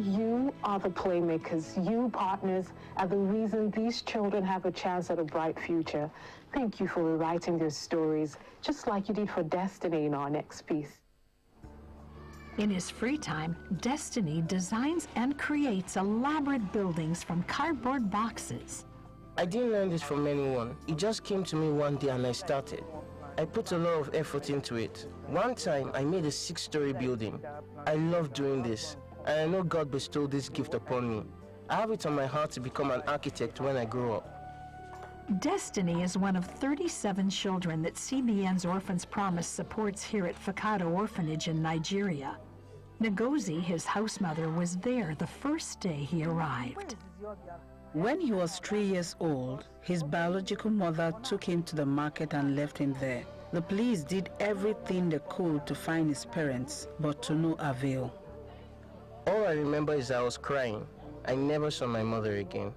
you are the playmakers. You partners are the reason these children have a chance at a bright future. Thank you for rewriting their stories, just like you did for Destiny in our next piece. In his free time, Destiny designs and creates elaborate buildings from cardboard boxes. I didn't learn this from anyone. It just came to me one day and I started. I put a lot of effort into it. One time, I made a 6-story building. I love doing this, and I know God bestowed this gift upon me. I have it on my heart to become an architect when I grow up. Destiny is one of 37 children that CBN's Orphans Promise supports here at Fakado Orphanage in Nigeria. Ngozi, his house mother, was there the first day he arrived. When he was 3 years old, his biological mother took him to the market and left him there. The police did everything they could to find his parents, but to no avail. All I remember is I was crying. I never saw my mother again.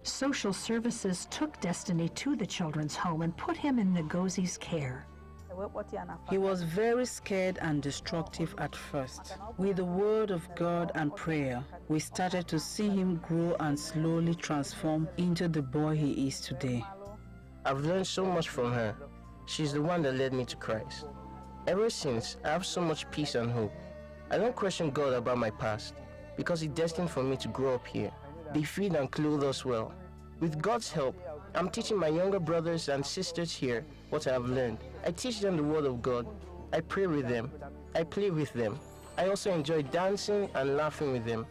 Social services took Destiny to the children's home and put him in Ngozi's care. He was very scared and destructive at first. With the word of God and prayer, we started to see him grow and slowly transform into the boy he is today. I've learned so much from her. She's the one that led me to Christ. Ever since, I have so much peace and hope. I don't question God about my past, because He destined for me to grow up here. They feed and clothe us well. With God's help, I'm teaching my younger brothers and sisters here what I have learned. I teach them the Word of God. I pray with them. I play with them. I also enjoy dancing and laughing with them.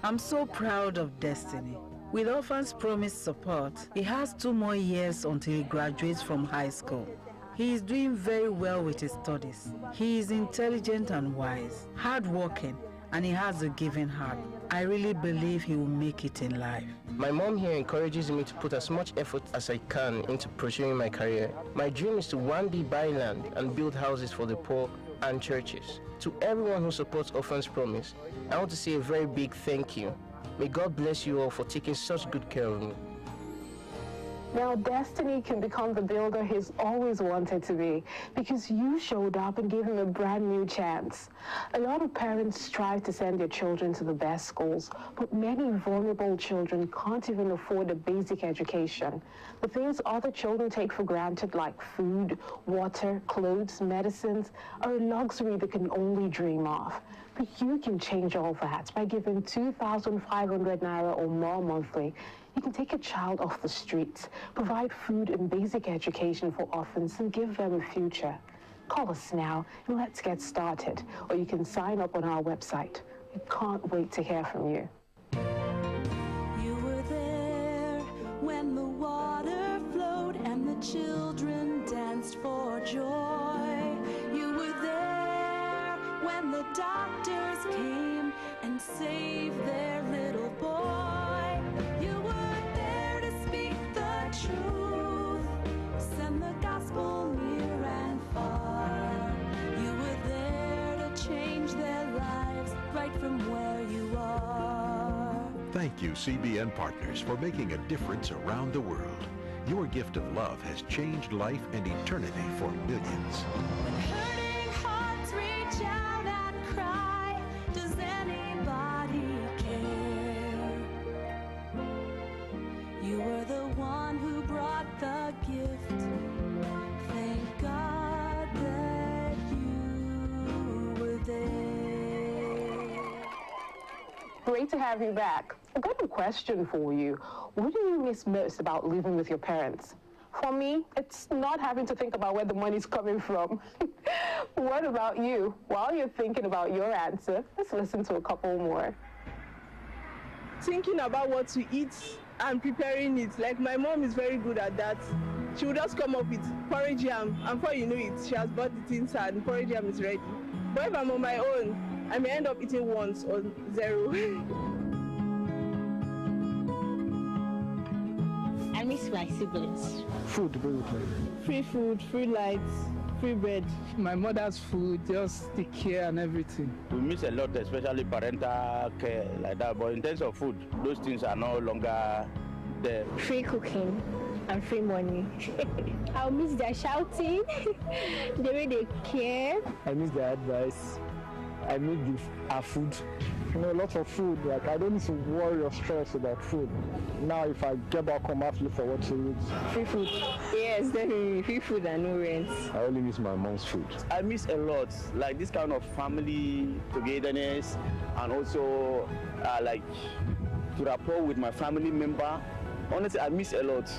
I'm so proud of Destiny. With Orphans Promise support, he has 2 more years until he graduates from high school. He is doing very well with his studies. He is intelligent and wise, hardworking, and he has a giving heart. I really believe he will make it in life. My mom here encourages me to put as much effort as I can into pursuing my career. My dream is to one day buy land and build houses for the poor and churches. To everyone who supports Orphans Promise, I want to say a very big thank you. May God bless you all for taking such good care of me. Now, Destiny can become the builder he's always wanted to be because you showed up and gave him a brand new chance. A lot of parents strive to send their children to the best schools, but many vulnerable children can't even afford a basic education. The things other children take for granted, like food, water, clothes, medicines, are a luxury they can only dream of. But you can change all that by giving 2,500 naira or more monthly. You can take a child off the streets, provide food and basic education for orphans, and give them a future. Call us now and let's get started. Or you can sign up on our website. We can't wait to hear from you. You were there when the water flowed and the children danced for joy. You were there when the doctors came and saved their little boy. Truth, send the gospel near and far. You were there to change their lives right from where you are. Thank you, CBN partners, for making a difference around the world. Your gift of love has changed life and eternity for millions. When hurting hearts reach out and cry, does anybody care? You were the one who brought the gift. Thank God that you were there. Great to have you back. I've got a question for you. What do you miss most about living with your parents? For me, it's not having to think about where the money's coming from. What about you? While you're thinking about your answer, let's listen to a couple more. Thinking about what to eat and preparing it. Like my mom is very good at that. She will just come up with porridge yam, and before you know it, she has bought the things and porridge yam is ready. But if I'm on my own, I may end up eating once or zero. I miss my siblings. Food, Free food, free lights, free bed. my mother's food, just the care and everything. We miss a lot, especially parental care like that. But in terms of food, those things are no longer there. Free cooking and free money. I'll miss their shouting, the way they care. I miss their advice. I make our food. You know, lots of food. Like I don't need to worry or stress about food. Now, if I get back home, I have to look for what to eat. Free food. Yes, definitely. Free food and no rent. I only miss my mom's food. I miss a lot, like this kind of family togetherness, and also like to rapport with my family member. Honestly, I miss a lot.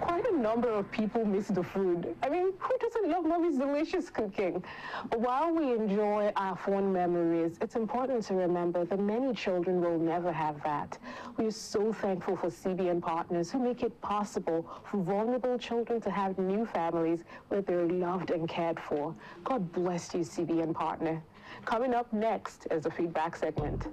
Quite a number of people miss the food. I mean, who doesn't love mommy's delicious cooking? But while we enjoy our fond memories, it's important to remember that many children will never have that. We are so thankful for CBN partners who make it possible for vulnerable children to have new families where they're loved and cared for. God bless you, CBN partner. Coming up next is the feedback segment.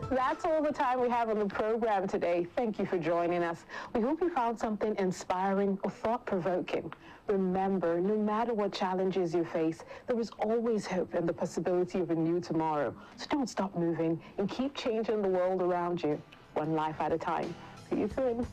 That's all the time we have on the program today. Thank you for joining us. We hope you found something inspiring or thought-provoking. Remember, no matter what challenges you face, there is always hope and the possibility of a new tomorrow. So don't stop moving and keep changing the world around you, one life at a time. See you soon.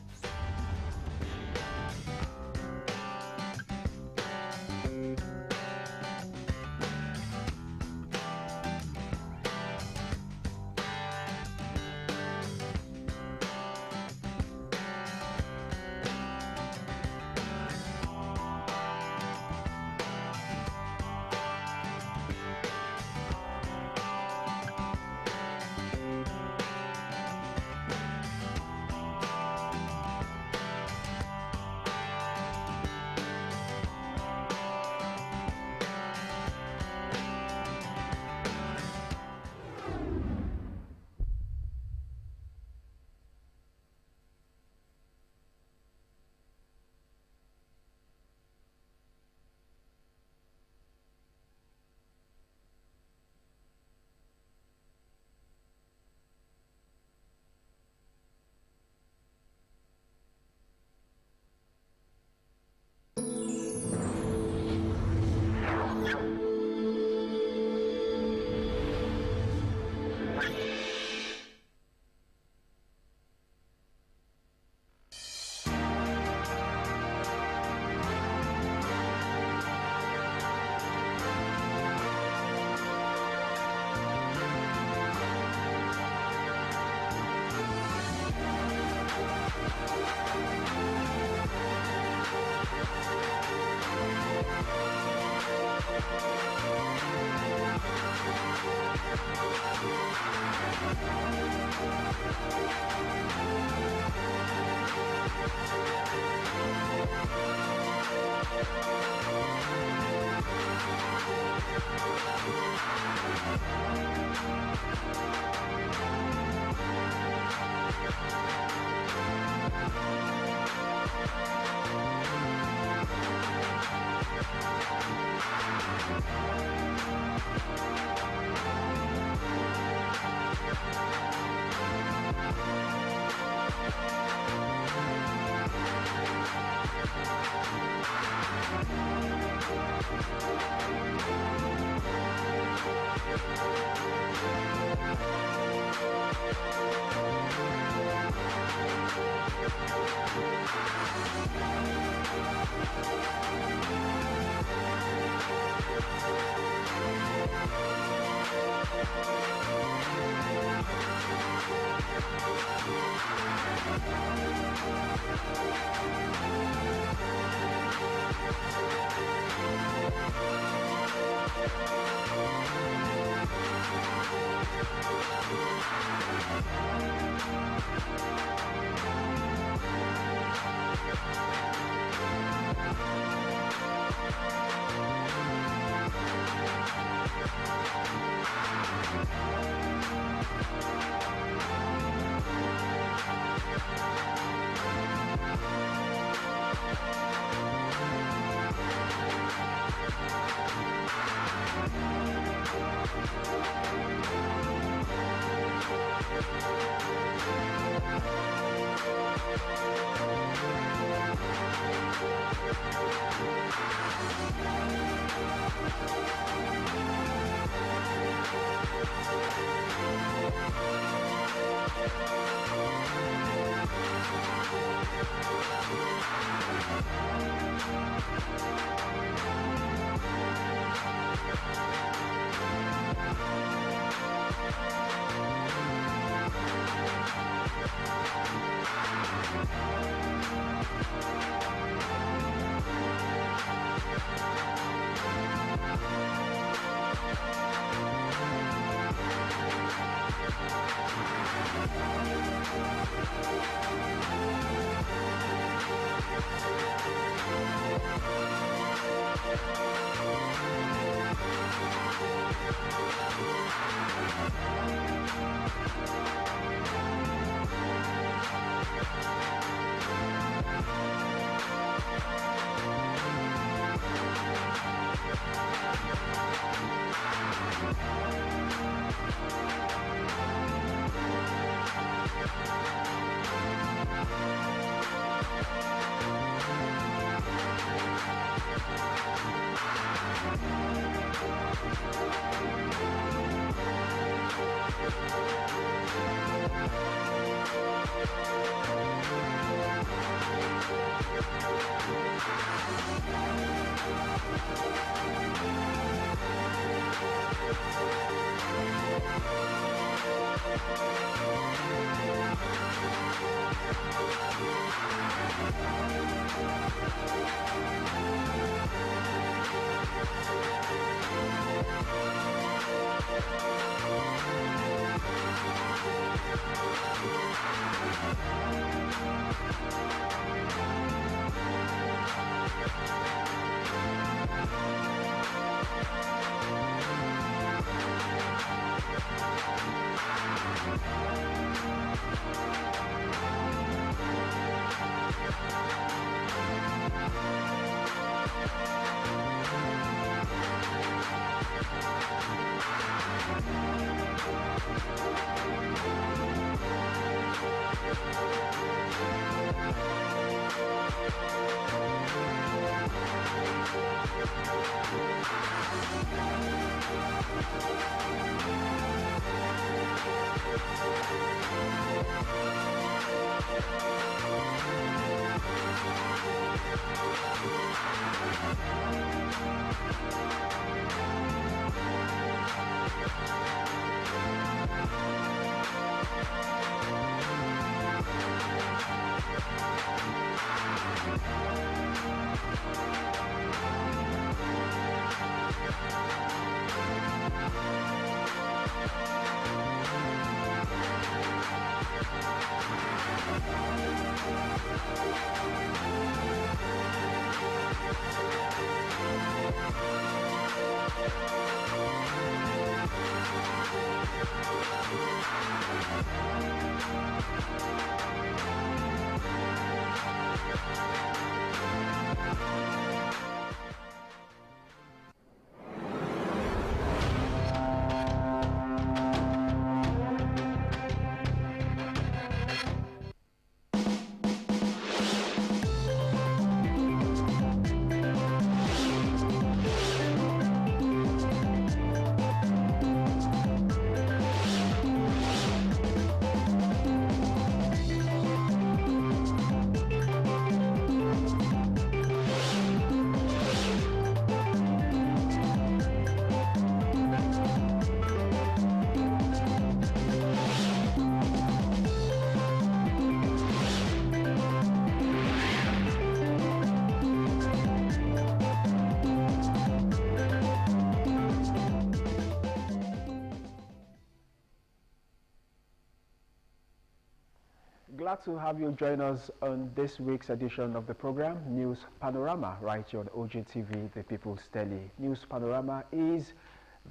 Glad to have you join us on this week's edition of the program, News Panorama, right here on Ogtv, the People's Daily. News Panorama is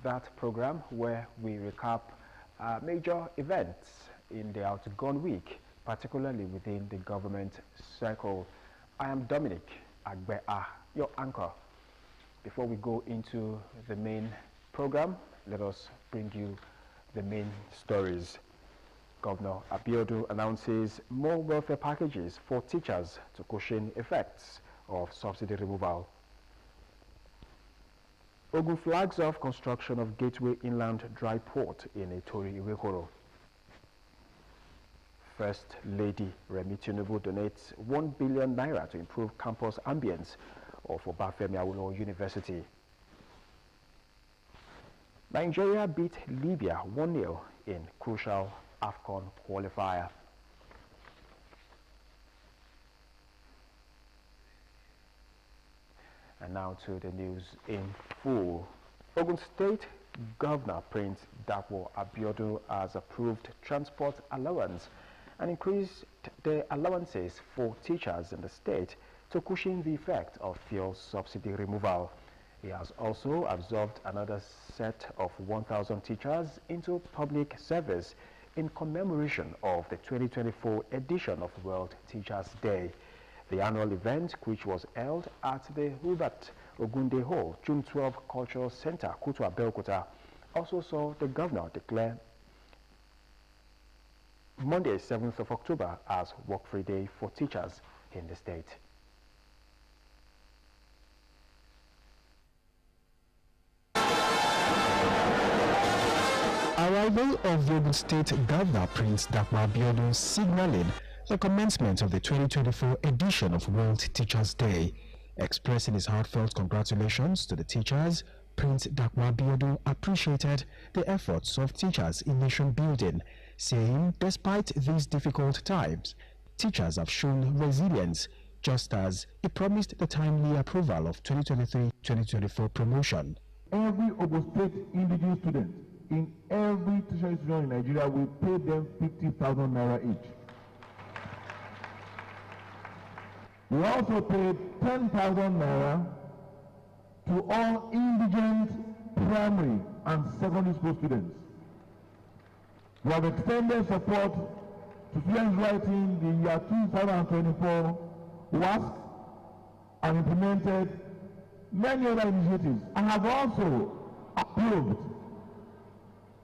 that program where we recap major events in the outgone week, particularly within the government circle. I am Dominic Agbea, your anchor. Before we go into the main program, let us bring you the main stories. Governor Abeokuta announces more welfare packages for teachers to cushion effects of subsidy removal. Ogun flags off construction of Gateway Inland Dry Port in Itori Iwekoro. First Lady Remi Tinubu donates 1 billion naira to improve campus ambience of Obafemi Awolowo University. Nigeria beat Libya 1-0 in crucial AFCON qualifier. And now to the news in full. Ogun State Governor Prince Dapo Abeokuta has approved transport allowance and increased the allowances for teachers in the state to cushion the effect of fuel subsidy removal. He has also absorbed another set of 1,000 teachers into public service in commemoration of the 2024 edition of World Teachers' Day. The annual event, which was held at the Hubert Ogunde Hall, June 12 Cultural Center, Kutu Abeokuta, also saw the governor declare Monday, 7th of October, as work-free day for teachers in the state. Arrival of the Ogun State Governor Prince Dapo Abeokuta signaling the commencement of the 2024 edition of World Teachers' Day. Expressing his heartfelt congratulations to the teachers, Prince Dapo Abeokuta appreciated the efforts of teachers in nation building, saying despite these difficult times, teachers have shown resilience, just as he promised the timely approval of 2023-2024 promotion. Every Ogun State indigenous student in every teacher institution in Nigeria will pay them 50,000 naira each. We also paid 10,000 naira to all indigent primary and secondary school students. We have extended support to students writing the year 2024 WASC and implemented many other initiatives, and have also approved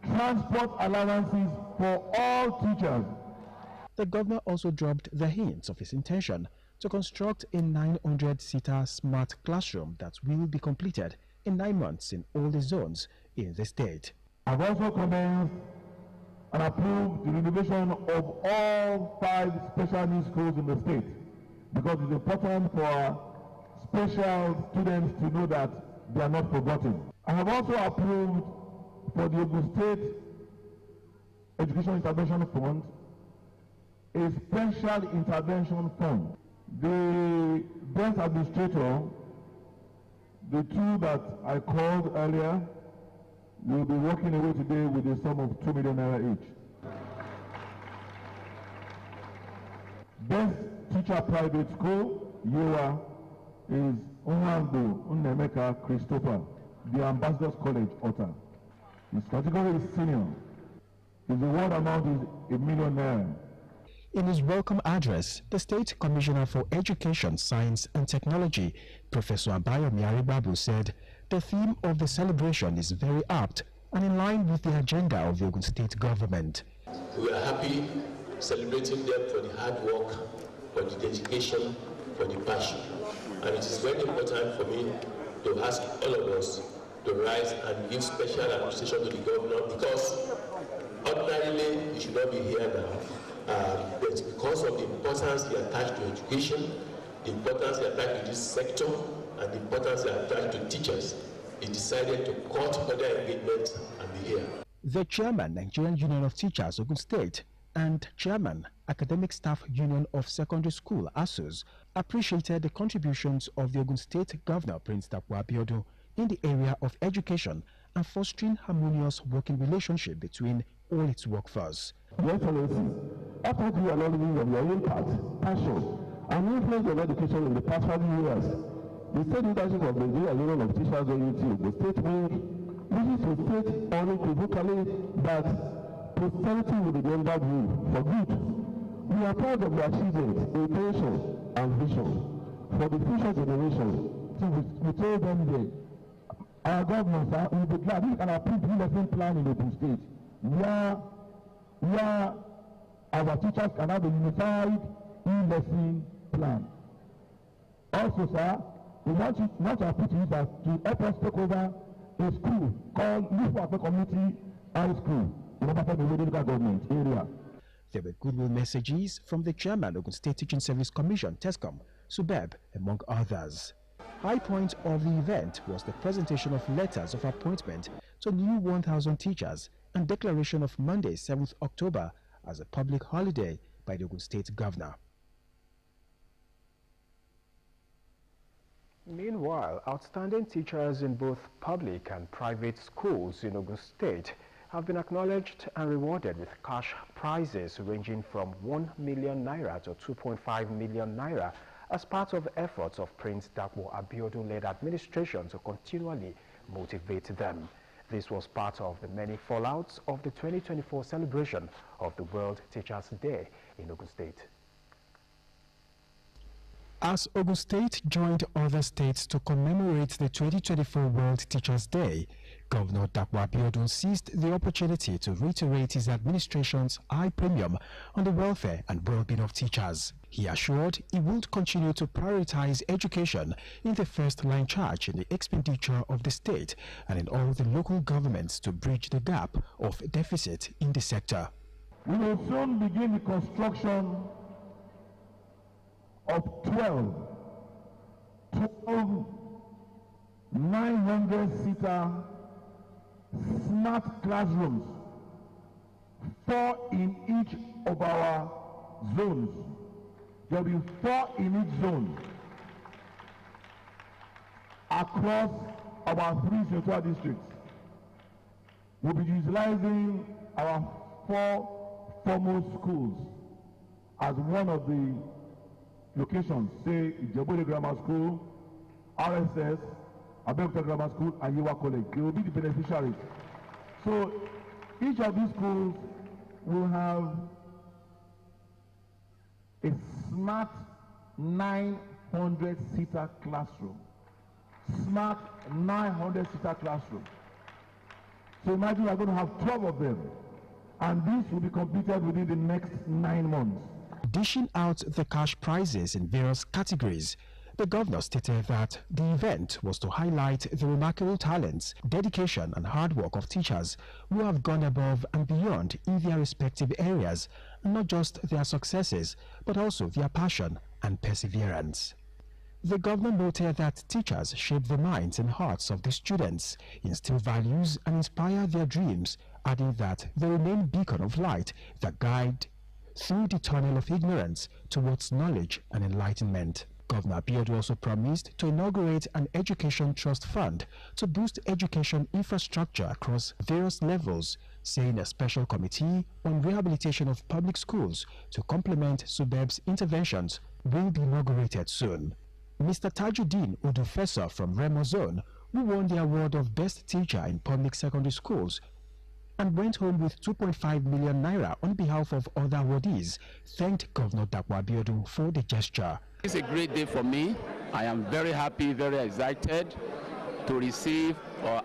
transport allowances for all teachers. The governor also dropped the hints of his intention to construct a 900-seater smart classroom that will be completed in 9 months in all the zones in the state. I've also commenced and approved the renovation of all 5 special needs schools in the state, because it's important for special students to know that they are not forgotten. I have also approved for the Ogun State Education Intervention Fund a special intervention fund. The best administrator, the 2 that I called earlier, will be walking away today with a sum of 2 million naira each. Best teacher private school, YOA, is Onwando Unemeka Christopher, the Ambassador's College, Ota. His category is senior. His award amount is 1 million naira. In his welcome address, the State Commissioner for Education, Science and Technology, Professor Abayomi Aribabu, said the theme of the celebration is very apt and in line with the agenda of the Ogun State government. We are happy celebrating them for the hard work, for the dedication, for the passion. And it is very important for me to ask all of us to rise and give special appreciation to the governor, because ordinarily he should not be here now. But because of the importance he attached to education, the importance he attached to this sector, and the importance he attached to teachers, he decided to cut other engagements and be here. The chairman, Nigerian Union of Teachers, Ogun State, and chairman, Academic Staff Union of Secondary School, ASUS, appreciated the contributions of the Ogun State Governor, Prince Dapo Abeokuta, in the area of education and fostering harmonious working relationship between all its workforce. Your Excellency, after you acknowledging of your impact, passion, and influence of education in the past 5 years, the state leadership of the Nigerian Union of Teachers, OUT, the state wing, wishes to state unequivocally that prosperity will be rendered you for good. We are proud of your achievements, intention, and vision for the future generation. So we told them that our government will be glad we can approve the lesson plan in Ogun State, where our teachers can have a unified e-lesson plan. Also, sir, we want to appeal to you that to help us take over a school called Lufu Community High School in the local government area. There were goodwill messages from the chairman of Ogun State Teaching Service Commission, TESCOM, Subeb, among others. High point of the event was the presentation of letters of appointment to new 1,000 teachers and declaration of Monday, 7th October, as a public holiday by the Ogun State Governor. Meanwhile, outstanding teachers in both public and private schools in Ogun State have been acknowledged and rewarded with cash prizes ranging from 1 million naira to 2.5 million naira as part of efforts of Prince Dakpo Abiodun-led administration to continually motivate them. This was part of the many fallouts of the 2024 celebration of the World Teachers' Day in Ogun State. As Ogun State joined other states to commemorate the 2024 World Teachers' Day, Governor Dakpo Abiodun seized the opportunity to reiterate his administration's high premium on the welfare and well-being of teachers. He assured he would continue to prioritize education in the first-line charge in the expenditure of the state and in all the local governments to bridge the gap of deficit in the sector. We will soon begin the construction of 12 900-seater smart classrooms, 4 in each of our zones. There will be 4 in each zone across our 3 central districts. We'll be utilizing our 4 foremost schools as one of the locations, say Ijebode Grammar School, RSS, Abeokuta Grammar School, and Yewa College. They will be the beneficiaries. So each of these schools will have a smart 900-seater classroom. Smart 900-seater classroom. So imagine we're going to have 12 of them. And this will be completed within the next 9 months. Dishing out the cash prizes in various categories, the governor stated that the event was to highlight the remarkable talents, dedication and hard work of teachers who have gone above and beyond in their respective areas, and not just their successes, but also their passion and perseverance. The governor noted that teachers shape the minds and hearts of the students, instill values and inspire their dreams, adding that they remain beacon of light that guide through the tunnel of ignorance towards knowledge and enlightenment. Governor Abiodun also promised to inaugurate an education trust fund to boost education infrastructure across various levels, saying a special committee on rehabilitation of public schools to complement Subeb's interventions will be inaugurated soon. Mr. Tajuddin Odufesa from Remo Zone, who won the award of Best Teacher in Public Secondary Schools and went home with 2.5 million naira on behalf of other awardees, thanked Governor Dakpo Abiodun for the gesture. It's a great day for me. I am very happy, very excited to receive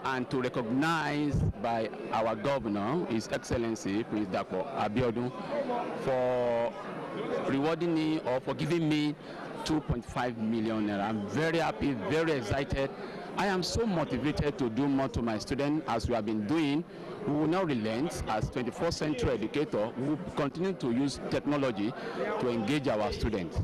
and to recognize by our governor, His Excellency Prince Dakpo Abiodun, for rewarding me or for giving me 2.5 million naira. I'm very happy, very excited. I am so motivated to do more to my students as we have been doing. We will not relent as 21st century educator. We will continue to use technology to engage our students.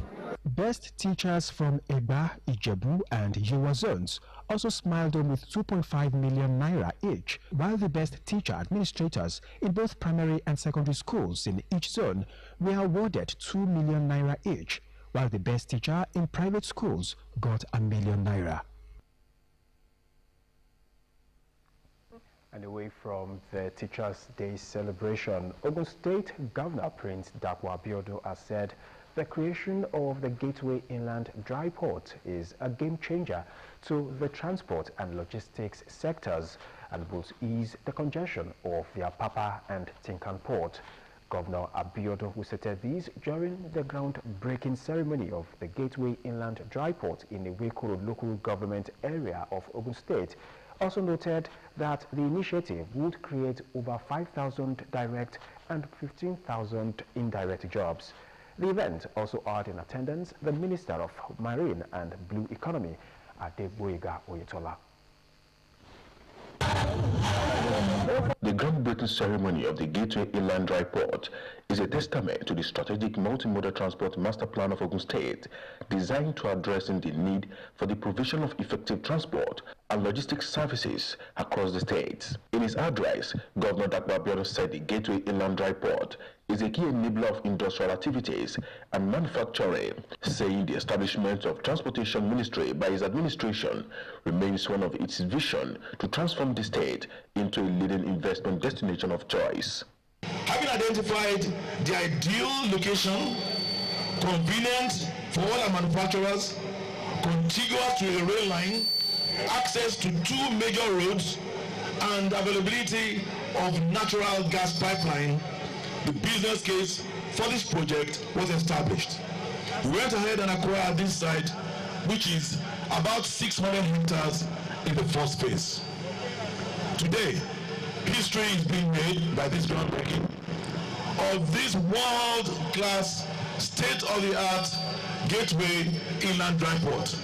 Best teachers from Eba, Ijebu and Yewa zones also smiled on with 2.5 million naira each, while the best teacher administrators in both primary and secondary schools in each zone were awarded 2 million naira each, while the best teacher in private schools got 1 million naira. And away from the Teachers' Day celebration, Ogun State Governor Prince Dakpo Abiodun has said the creation of the Gateway Inland Dry Port is a game changer to the transport and logistics sectors and will ease the congestion of the Apapa and Tinkan Port. Governor Abiodun who stated these during the groundbreaking ceremony of the Gateway Inland Dry Port in the Wekuru local government area of Ogun State also noted that the initiative would create over 5,000 direct and 15,000 indirect jobs. The event also had in attendance the Minister of Marine and Blue Economy, Adeboyega Oyetola. The groundbreaking ceremony of the Gateway Inland Dry Port is a testament to the strategic multimodal transport master plan of Ogun State, designed to addressing the need for the provision of effective transport and logistics services across the state. In his address, Governor Abeokuta said the Gateway Inland Dry Port is a key enabler of industrial activities and manufacturing, saying the establishment of Transportation Ministry by his administration remains one of its vision to transform the state into a leading investment destination of choice. Having identified the ideal location, convenient for all our manufacturers, contiguous to a rail line, access to 2 major roads, and availability of natural gas pipeline, the business case for this project was established. We went ahead and acquired this site, which is about 600 hectares in the first phase. Today, history is being made by this groundbreaking of this world-class, state-of-the-art Gateway Inland Dry Port,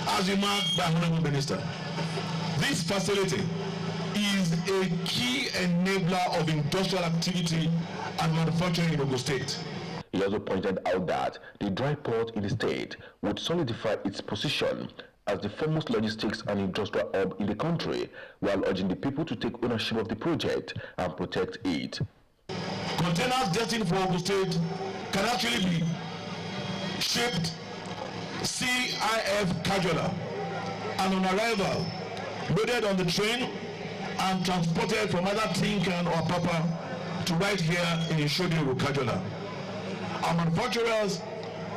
as remarked by Honorable Minister. This facility is a key enabler of industrial activity and manufacturing in Ogun State. He also pointed out that the dry port in the state would solidify its position as the foremost logistics and industrial hub in the country, while urging the people to take ownership of the project and protect it. Containers destined for Ogun State can actually be shipped CIF casual and on arrival loaded on the train and transported from either Tinkan or Papa to right here in Ishodi Kajala. Our manufacturers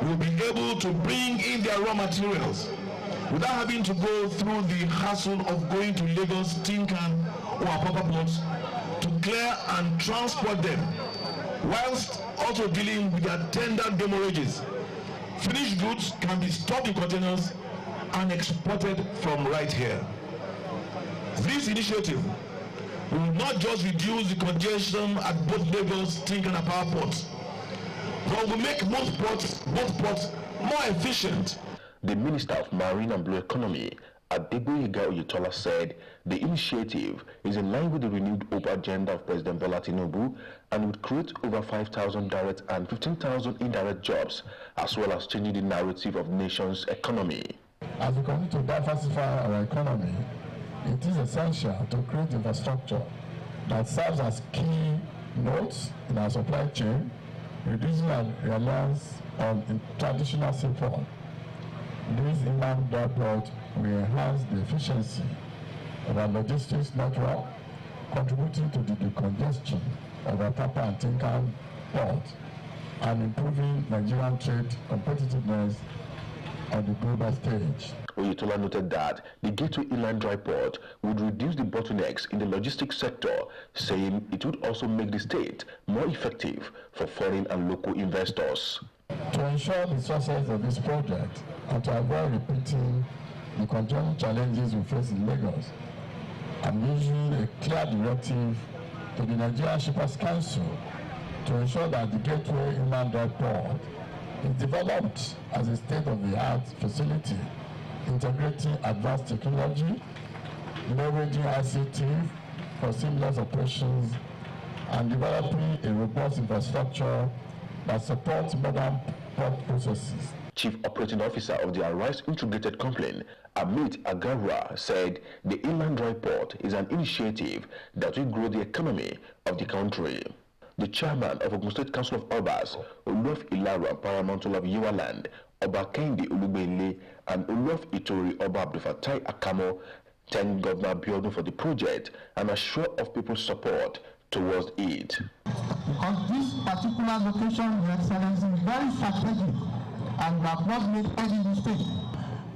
will be able to bring in their raw materials without having to go through the hassle of going to Lagos, Tinkan or Papa ports to clear and transport them, whilst also dealing with their tender demorages. Finished goods can be stored in containers and exported from right here. This initiative will not just reduce the congestion at both Lagos, Tinkan and Power ports, but will make both ports more efficient. The Minister of Marine and Blue Economy, Abeokuta Oyetola, said the initiative is in line with the renewed hope agenda of President Bola Tinubu and would create over 5,000 direct and 15,000 indirect jobs, as well as changing the narrative of the nation's economy. As we continue to diversify our economy, it is essential to create infrastructure that serves as key nodes in our supply chain, reducing our reliance on traditional seafood. This inland dry port will enhance the efficiency of our logistics network, contributing to the decongestion of our Papa and Tinkan port and improving Nigerian trade competitiveness on the global stage. Oyetola noted that the Gateway Inland Dry Port would reduce the bottlenecks in the logistics sector, saying it would also make the state more effective for foreign and local investors. To ensure the success of this project and to avoid repeating the continuing challenges we face in Lagos, I'm issuing a clear directive to the Nigerian Shippers Council to ensure that the Gateway Inland Dry Port is developed as a state-of-the-art facility, integrating advanced technology, leveraging ICT for seamless operations, and developing a robust infrastructure that supports modern port processes. Chief Operating Officer of the Arise Integrated Company, Amit Agarwa, said the Inland Dry Port is an initiative that will grow the economy of the country. The chairman of Ogun State Council of Obas, Olof Ilaru and Paramount of Yewaland, Oba Kendi Olugbele, and Olof Itori Oba Abdulfatai Akamo thanked Governor Abeokuta for the project and assure of people's support towards it. Because this particular location, Your Excellency, is very strategic and we have not made any mistake.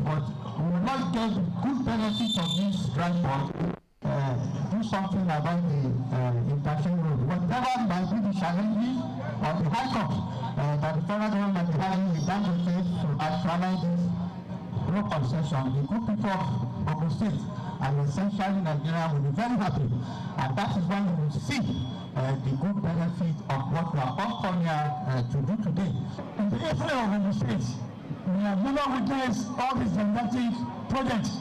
But we will not get the good benefit of this dry port. Do something about the interchange road. Whatever might be the challenges or the hiccups that the federal government is having with Dangote to actualize this road concession, the good people of Ogun State and essentially Nigeria will be very happy. And that is when we will see the good benefit of what we are all coming here to do today. In the area of Ogun State, we have never witnessed all these gigantic projects.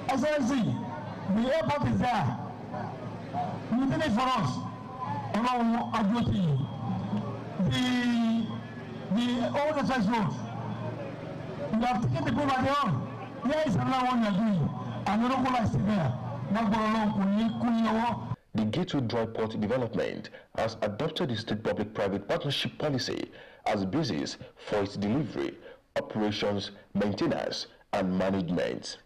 Excellency, The airport is there. You did it for us. Along Abeokuta. The old access road. You have taken the go by the own. Here is another one you are doing. And you don't go like stay there. The Gateway Dry Port Development has adopted the state public-private partnership policy as basis for its delivery, operations, maintenance, and management.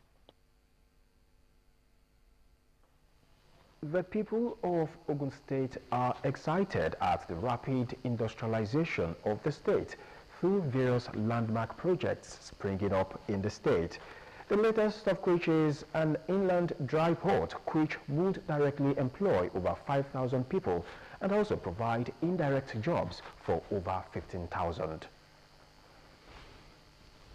The people of Ogun State are excited at the rapid industrialization of the state through various landmark projects springing up in the state. The latest of which is an inland dry port which would directly employ over 5,000 people and also provide indirect jobs for over 15,000.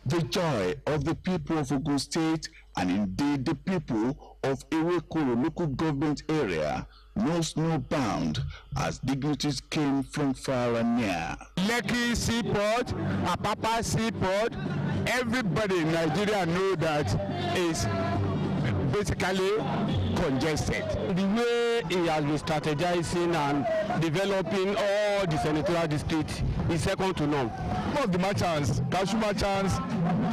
The joy of the people of Ogun State and indeed the people of Abeokuta local government area knows no bound as dignitaries came from far and near. Lekki Seaport, Apapa Seaport, everybody in Nigeria know that is basically congested. The way he has been strategizing and developing all the senatorial districts is second to none. All the merchants, cashew merchants,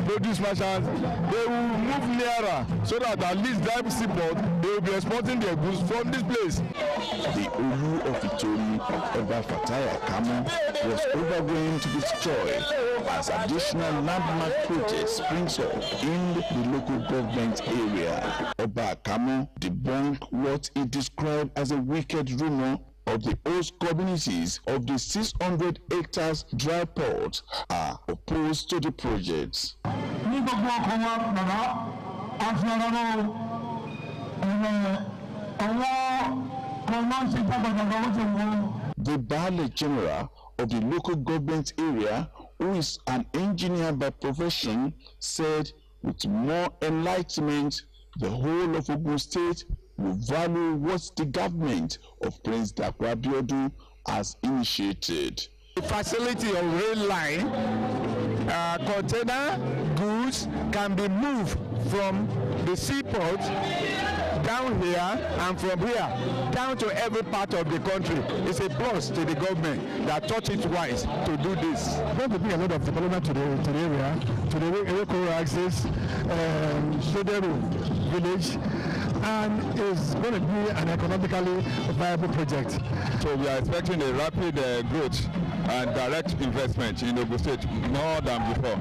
produce merchants, they will move nearer so that at least that seaport, they will be exporting their goods from this place. The Olu of Itori, Oba Fataya Kamu, was overwhelmed with joy as additional landmark projects springs up in the local government area. Oba Kamu debunked what he described as a wicked rumor of the host communities of the 600 hectares dry port are opposed to the projects. The Baale General of the local government area, who is an engineer by profession, said with more enlightenment, the whole of Ogun State will value what the government of Prince Abeokuta has initiated. The facility of rail line, container goods can be moved from the seaport down here and from here down to every part of the country. It's a plus to the government that thought it wise to do this. Going to be a lot of development to the area, to the Abeokuta axis, Soderu village, and it's going to be an economically viable project. So we are expecting a rapid growth and direct investment in Ogun State more than before.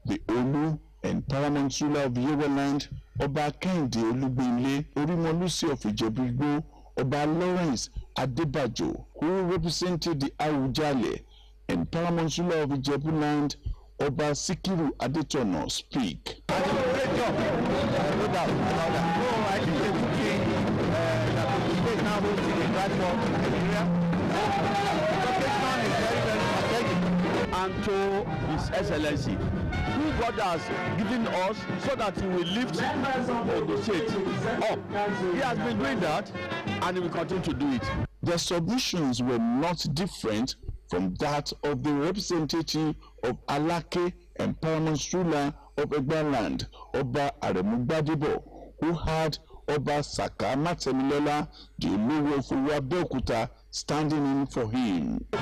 The Olu and paramount ruler of Yoruba land, Oba Kehinde Olugbinle Orimolusi of Ijebu-Igbo, Oba Lawrence Adebajo, who represented the Awujale, and paramount ruler of Ijebu land, Oba Sikiru Adetono, speak. Great job, no doubt about that. So I think the cooking that the state now holds in the platform area. The is very strategic. And to His Excellency, who God has given us so that He will lift the state up. He has been doing that and He will continue to do it. Their submissions were not different from that of the representative of Alake and paramount ruler of Egbaland, Oba Aremu Gbadebo, who had Oba Saka Matemilola, the Olowo of Abeokuta, standing in for him. The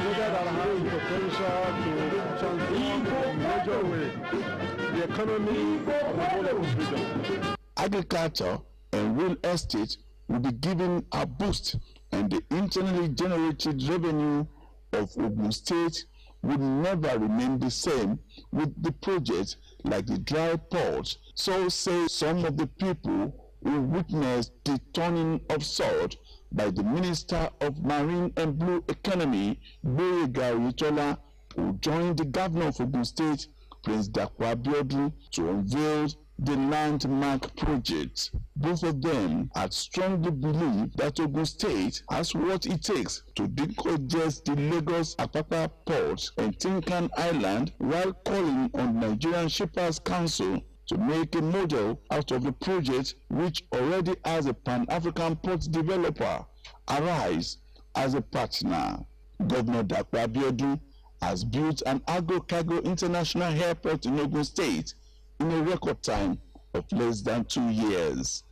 economy of the whole of this region. Agriculture and real estate will be given a boost, and the internally generated revenue of Ogun State would never remain the same with the project like the dry port. So say some of the people who witnessed the turning of sword by the Minister of Marine and Blue Economy, Gboyega Oyetola, who joined the Governor of Ogun State, Prince Abeokuta, to unveil the landmark project. Both of them had strongly believed that Ogun State has what it takes to decongest the Lagos-Apapa port and Tinkan Island, while calling on Nigerian Shippers Council to make a model out of the project, which already has a Pan-African port developer arise as a partner. Governor Abeokuta has built an agro-cargo international airport in Ogun State in a record time of less than 2 years.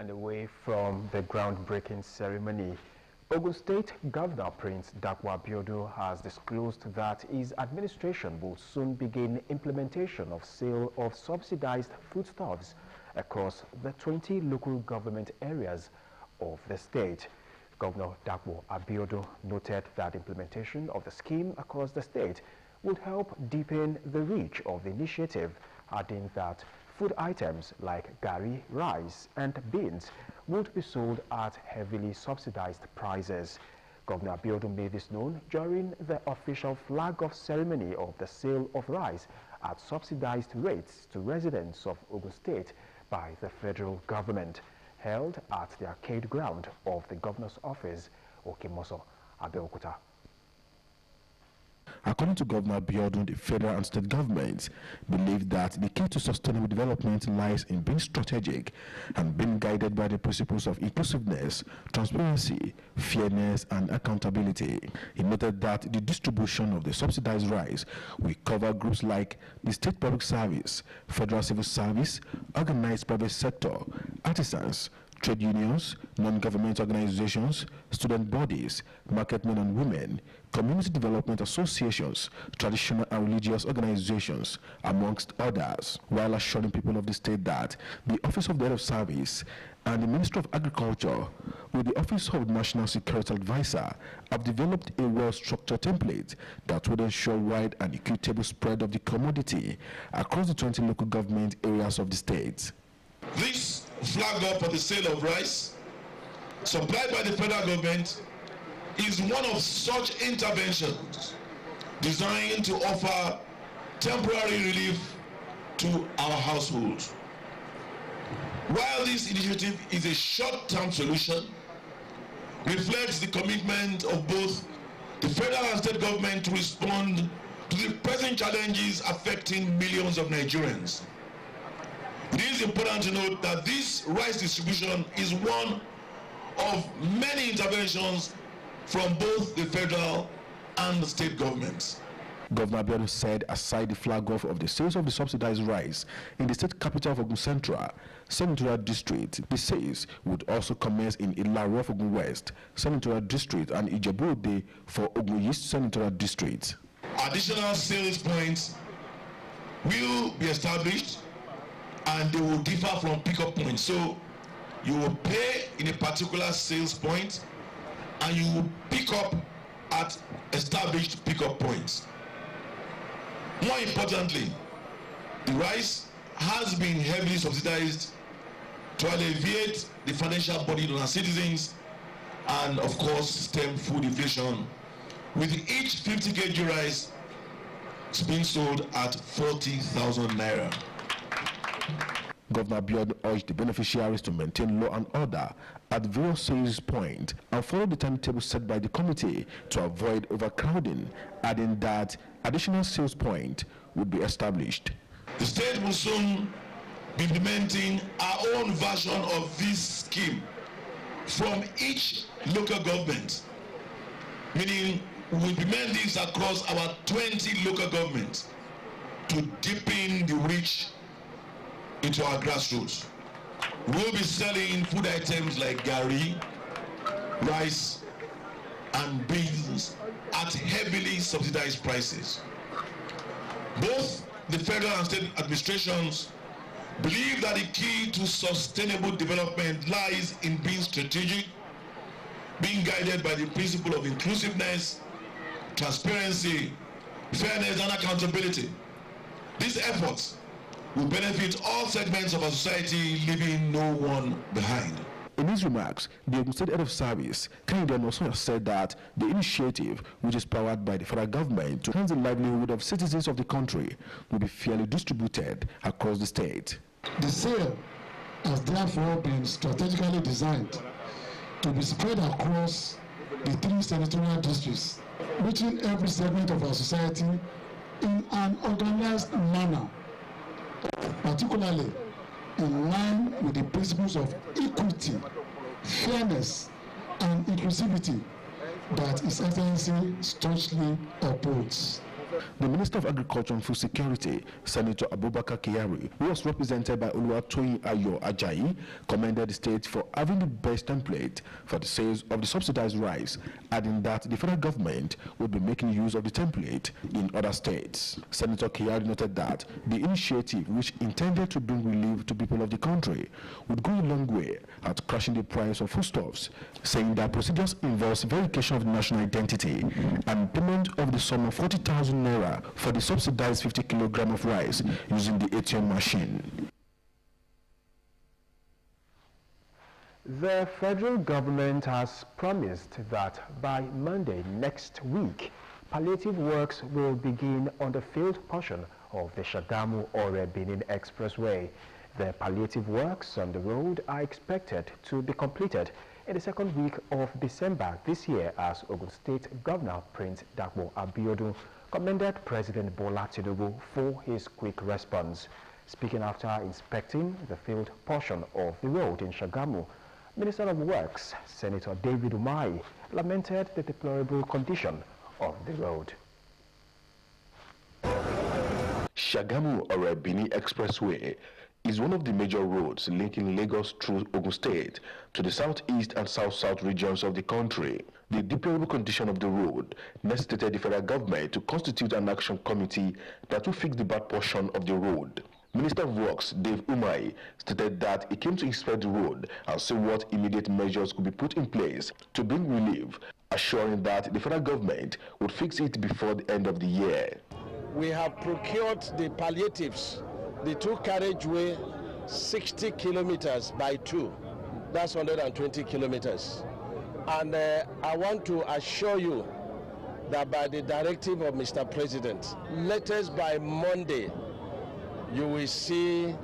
And away from the groundbreaking ceremony, Ogun State Governor Prince Dakwa Abeokuta has disclosed that his administration will soon begin implementation of sale of subsidized foodstuffs across the 20 local government areas of the state. Governor Dakwa Abeokuta noted that implementation of the scheme across the state would help deepen the reach of the initiative, adding that food items like gari, rice and beans would be sold at heavily subsidized prices. Governor Abeokuta made this known during the official flag-off ceremony of the sale of rice at subsidized rates to residents of Ogun State by the federal government, held at the arcade ground of the governor's office, Okimoso, Abeokuta. According to Governor Abeokuta, the federal and state governments believe that the key to sustainable development lies in being strategic and being guided by the principles of inclusiveness, transparency, fairness, and accountability. He noted that the distribution of the subsidized rice will cover groups like the state public service, federal civil service, organized private sector, artisans, trade unions, non-government organizations, student bodies, market men and women, community development associations, traditional and religious organizations, amongst others, while assuring people of the state that the Office of the Head of Service and the Ministry of Agriculture, with the Office of National Security Advisor, have developed a well-structured template that would ensure wide and equitable spread of the commodity across the 20 local government areas of the state. This flag up for the sale of rice supplied by the federal government is one of such interventions designed to offer temporary relief to our households. While this initiative is a short-term solution, reflects the commitment of both the federal and state government to respond to the present challenges affecting millions of Nigerians. It is important to note that this rice distribution is one of many interventions from both the federal and the state governments. Governor Abeokuta said aside the flag-off of the sales of the subsidized rice in the state capital of Ogun Central, Senatorial District, the sales would also commence in Ilaro of Ogun West, Senatorial District, and Ijebu-Ode for Ogun East Senatorial District. Additional sales points will be established and they will differ from pickup points. So you will pay in a particular sales point and you will pick up at established pickup points. More importantly, the rice has been heavily subsidized to alleviate the financial burden on our citizens and of course stem food inflation, with each 50 kg rice being sold at 40,000 naira. Governor Abeokuta urged the beneficiaries to maintain law and order at various sales points and follow the timetable set by the committee to avoid overcrowding, adding that additional sales point would be established. The state will soon be implementing our own version of this scheme from each local government, meaning we will implement this across our 20 local governments to deepen the reach into our grassroots. We'll be selling food items like gari, rice, and beans at heavily subsidized prices. Both the federal and state administrations believe that the key to sustainable development lies in being strategic, being guided by the principle of inclusiveness, transparency, fairness, and accountability. These efforts will benefit all segments of our society, leaving no one behind. In his remarks, the Ogun State Head of Service, Kennedy Onosoya, said that the initiative, which is powered by the federal government to enhance the livelihood of citizens of the country, will be fairly distributed across the state. The sale has therefore been strategically designed to be spread across the 3 senatorial districts, reaching every segment of our society in an organized manner, particularly in line with the principles of equity, fairness, and inclusivity that His Excellency staunchly upholds. The Minister of Agriculture and Food Security, Senator Abubakar Kyari, who was represented by Oluwatoyin Ayo Ajayi, commended the state for having the best template for the sales of the subsidized rice, adding that the federal government would be making use of the template in other states. Senator Kyari noted that the initiative, which intended to bring relief to people of the country, would go a long way at crashing the price of foodstuffs, saying that procedures involves verification of the national identity and payment of the sum of 40,000 naira for the subsidized 50 kilogram of rice using the ATM machine. The federal government has promised that by Monday next week, palliative works will begin on the field portion of the Shagamu-Ore-Benin Expressway. The palliative works on the road are expected to be completed in the second week of December this year, as Ogun State Governor Prince Dakpo Abiodun commended President Bola Tinubu for his quick response. Speaking after inspecting the field portion of the road in Shagamu, Minister of Works, Senator David Umahi, lamented the deplorable condition of the road. Shagamu-Ore-Benin Expressway is one of the major roads linking Lagos through Ogun State to the southeast and south-south regions of the country. The deplorable condition of the road necessitated the federal government to constitute an action committee that will fix the bad portion of the road. Minister of Works, Dave Umahi, stated that he came to inspect the road and see what immediate measures could be put in place to bring relief, assuring that the federal government would fix it before the end of the year. We have procured the palliatives, the two carriageway, 60 kilometers by 2. That's 120 kilometers. And I want to assure you that by the directive of Mr. President, latest by Monday, you will see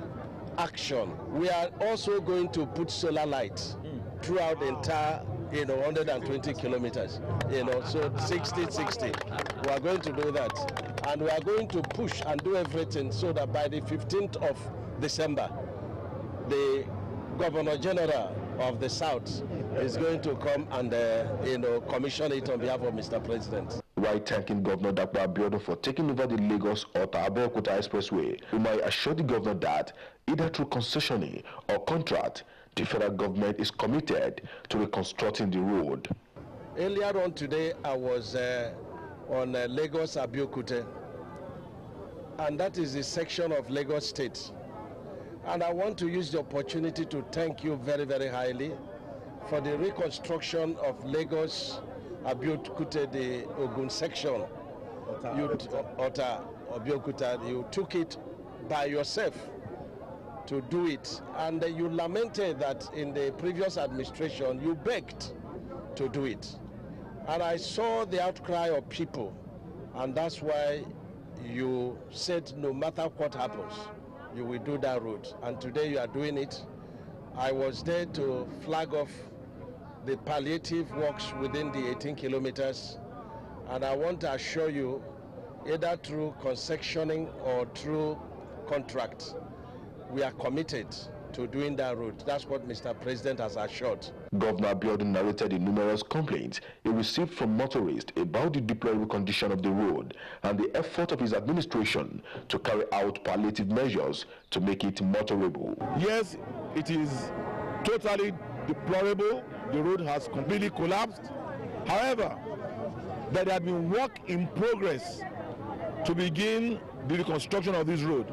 action. We are also going to put solar lights throughout the entire 120 kilometers, so 60. We are going to do that. And we are going to push and do everything so that by the 15th of December, the Governor General of the South is going to come and commission it on behalf of Mr. President. While thanking Governor Dakpo Abiodun for taking over the Lagos-Ota-Abeokuta Expressway, Umahi assured the governor that either through concessioning or contract, the federal government is committed to reconstructing the road. Earlier on today, I was on Lagos-Abeokuta, and that is a section of Lagos State. And I want to use the opportunity to thank you very, very highly for the reconstruction of Lagos-Abeokuta, the Ogun section. Abeokuta, you took it by yourself to do it, and you lamented that in the previous administration you begged to do it. And I saw the outcry of people, and that's why you said no matter what happens, you will do that route. And today you are doing it. I was there to flag off the palliative works within the 18 kilometers. And I want to assure you, either through concessioning or through contract, we are committed to doing that route. That's what Mr. President has assured. Governor Abiodun narrated the numerous complaints he received from motorists about the deplorable condition of the road and the effort of his administration to carry out palliative measures to make it motorable. Yes, it is totally deplorable. The road has completely collapsed. However, there had been work in progress to begin the reconstruction of this road.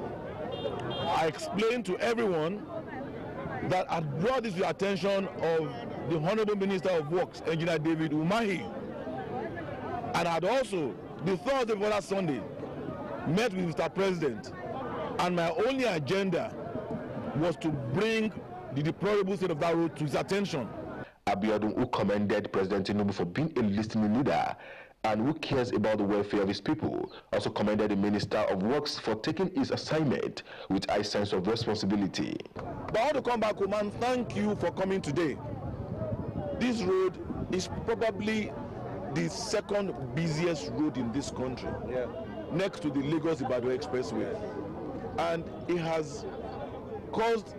I explained to everyone that I brought this to the attention of the Honorable Minister of Works, Engineer David Umahi, and had also, the Thursday before last Sunday, met with Mr. President, and my only agenda was to bring the deplorable state of that road to his attention. Abiodun, who commended President Tinubu for being a listening leader and who cares about the welfare of his people, also commended the Minister of Works for taking his assignment with a sense of responsibility. But I want to come back home and thank you for coming today. This road is probably the second busiest road in this country, next to the Lagos-Ibadan Expressway. And it has caused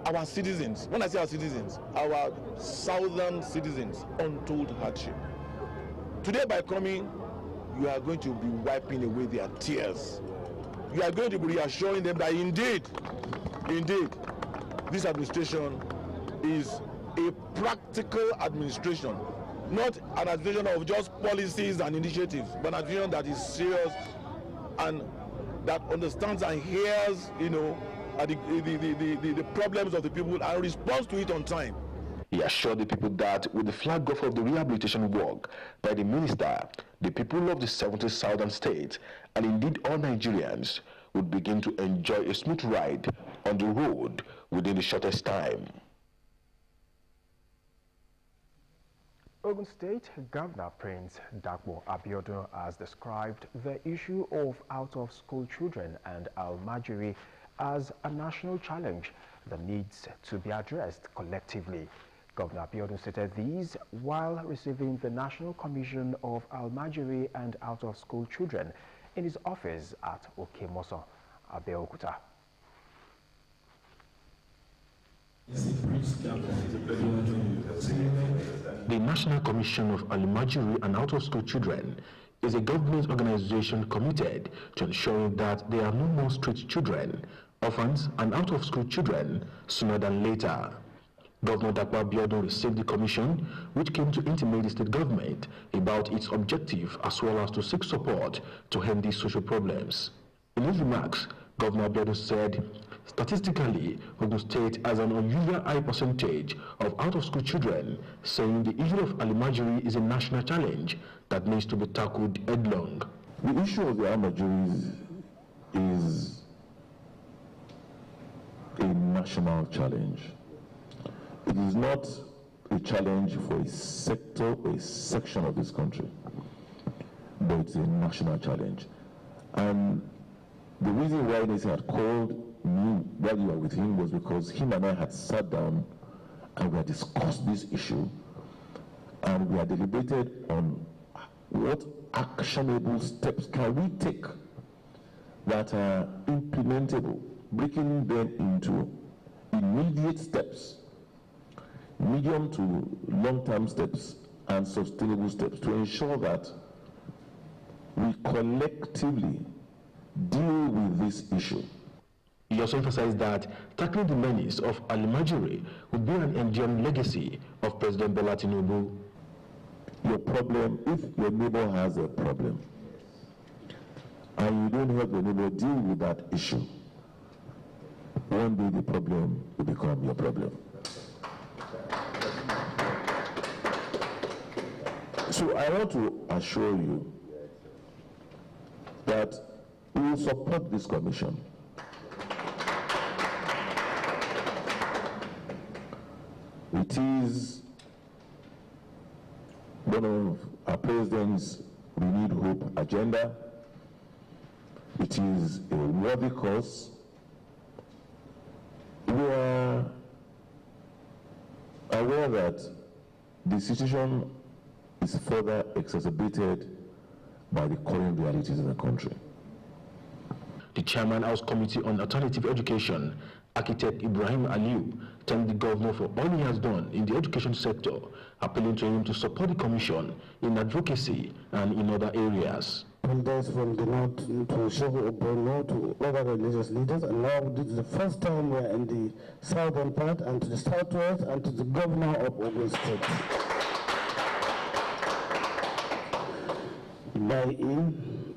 our citizens, when I say our citizens, our southern citizens, untold hardship. Today by coming, you are going to be wiping away their tears. You are going to be reassuring them that indeed, this administration is a practical administration, not an administration of just policies and initiatives, but an administration that is serious and that understands and hears, the problems of the people and responds to it on time. He assured the people that with the flag off of the rehabilitation work by the minister, the people of the 70 southern states, and indeed all Nigerians, would begin to enjoy a smooth ride on the road within the shortest time. Ogun State Governor Prince Dakpo Abiodun has described the issue of out-of-school children and Almajiri as a national challenge that needs to be addressed collectively. Governor Abiodun stated these while receiving the National Commission of Almajiri and Out-of-School Children in his office at Okemoso, Abeokuta. The National Commission of Almajiri and Out-of-School Children is a government organization committed to ensuring that there are no more street children, orphans, and out-of-school children sooner than later. Governor Dakpo Abiodun received the commission, which came to intimate the state government about its objective as well as to seek support to end these social problems. In his remarks, Governor Abiodun said, statistically, Ogun State has an unusual high percentage of out-of-school children, saying the issue of Almajiri is a national challenge that needs to be tackled headlong. The issue of the Almajiris is a national challenge. It is not a challenge for a sector or a section of this country, but it's a national challenge. And the reason why Nisi had called me while you were with him was because him and I had sat down and we had discussed this issue, and we had deliberated on what actionable steps can we take that are implementable, breaking them into immediate steps, medium to long-term steps, and sustainable steps to ensure that we collectively deal with this issue. He also emphasized that tackling the menace of Almajiri would be an enduring legacy of President Bola Tinubu. Your problem, if your neighbor has a problem, and you don't help your neighbor deal with that issue, one day the problem will become your problem. So I want to assure you that we will support this commission. It is one of our president's renewed hope agenda. It is a worthy cause. We are aware that the situation is further exacerbated by the current realities in the country. The Chairman House Committee on Alternative Education, Architect Ibrahim Aliu, thanked the governor for all he has done in the education sector, appealing to him to support the commission in advocacy and in other areas. Elders from the north to Shogo Obono to other religious leaders, and now this is the first time we are in the southern part and to the southwest and to the governor of Ogun State. By in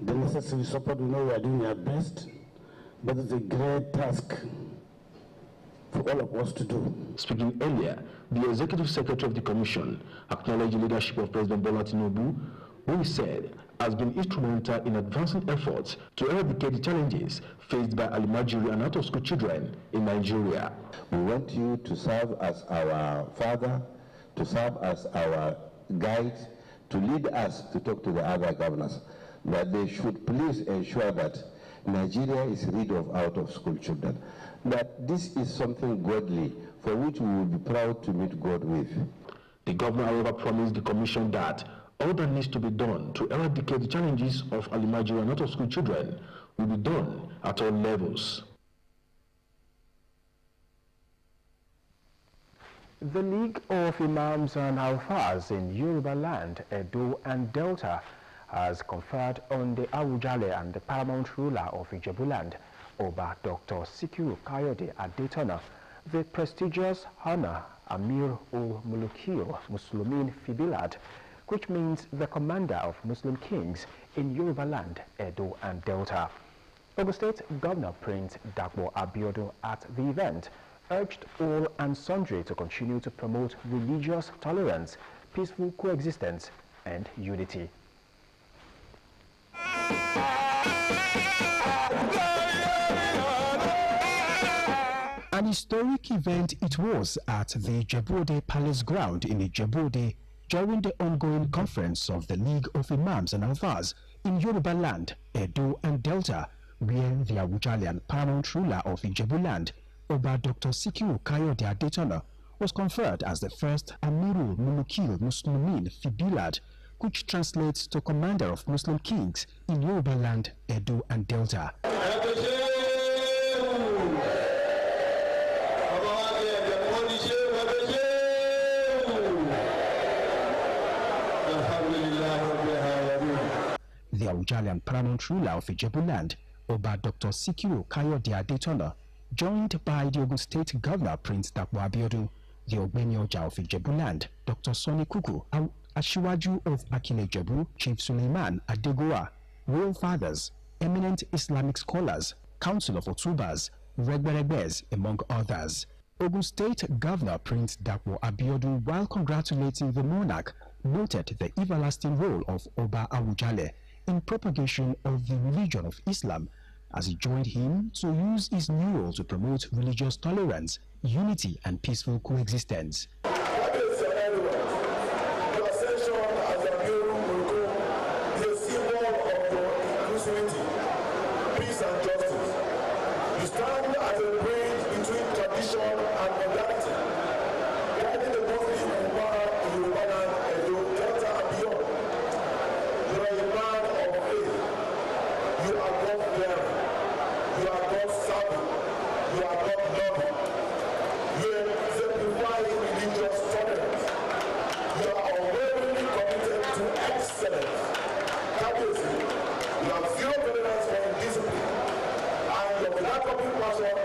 the necessary support, we know we are doing our best, but it's a great task for all of us to do. Speaking earlier, the Executive Secretary of the Commission acknowledged the leadership of President Bola Tinubu, who he said has been instrumental in advancing efforts to eradicate the challenges faced by Almajiri and out-of-school children in Nigeria. We want you to serve as our father, to serve as our guide, to lead us to talk to the other governors, that they should please ensure that Nigeria is rid of out-of-school children, that this is something godly for which we will be proud to meet God with. The governor, however, promised the commission that all that needs to be done to eradicate the challenges of Almajiri and out-of-school children will be done at all levels. The League of Imams and Alfas in Yoruba land, Edo and Delta has conferred on the Awujale and the paramount ruler of Ijebuland, Oba Dr. Sikiru Kayode Adetona, the prestigious honor Amir ul-Mulukil Muslimin Fibilad, which means the commander of Muslim kings in Yoruba land, Edo and Delta. Ogun State Governor Prince Dakpo Abiodun at the event urged all and sundry to continue to promote religious tolerance, peaceful coexistence, and unity. An historic event it was at the Ijebu-Ode Palace Ground in Ijebu-Ode during the ongoing conference of the League of Imams and Alfas in Yoruba land, Edo and Delta, where the Awujale and paramount ruler of Ijebuland, Oba Dr. Sikiru Kayode Adetona, was conferred as the first Amirul Mulukil Muslimin Fibilad, which translates to Commander of Muslim Kings in Yoruba land, Edo and Delta. The Awujale and paramount ruler of Ijebuland, Oba Dr. Sikiru Kayode Adetona, joined by the Ogun State Governor Prince Dakpo Abiodun, the Ogbeni Oja of Ijebuland, Dr. Sonny Kuku, Ashiwaju of Akile Ijebu, Chief Suleiman Adegoa, royal fathers, eminent Islamic scholars, Council of Otubas, Regberegbes, among others. Ogun State Governor Prince Dakpo Abiodun, while congratulating the monarch, noted the everlasting role of Oba Awujale in propagation of the religion of Islam, as he joined him to use his new role to promote religious tolerance, unity, and peaceful coexistence. Peace and justice. You stand as a bridge between tradition and modernity, guiding the Muslim Ummah in Yoruba land, Edo, Delta, and beyond. You are a man of faith. You are God-fearing. You are God-serving. You are God-loving. You exemplify religious tolerance. You are unwaveringly committed to excellence. You have zero tolerance for indiscipline, and your philanthropic passion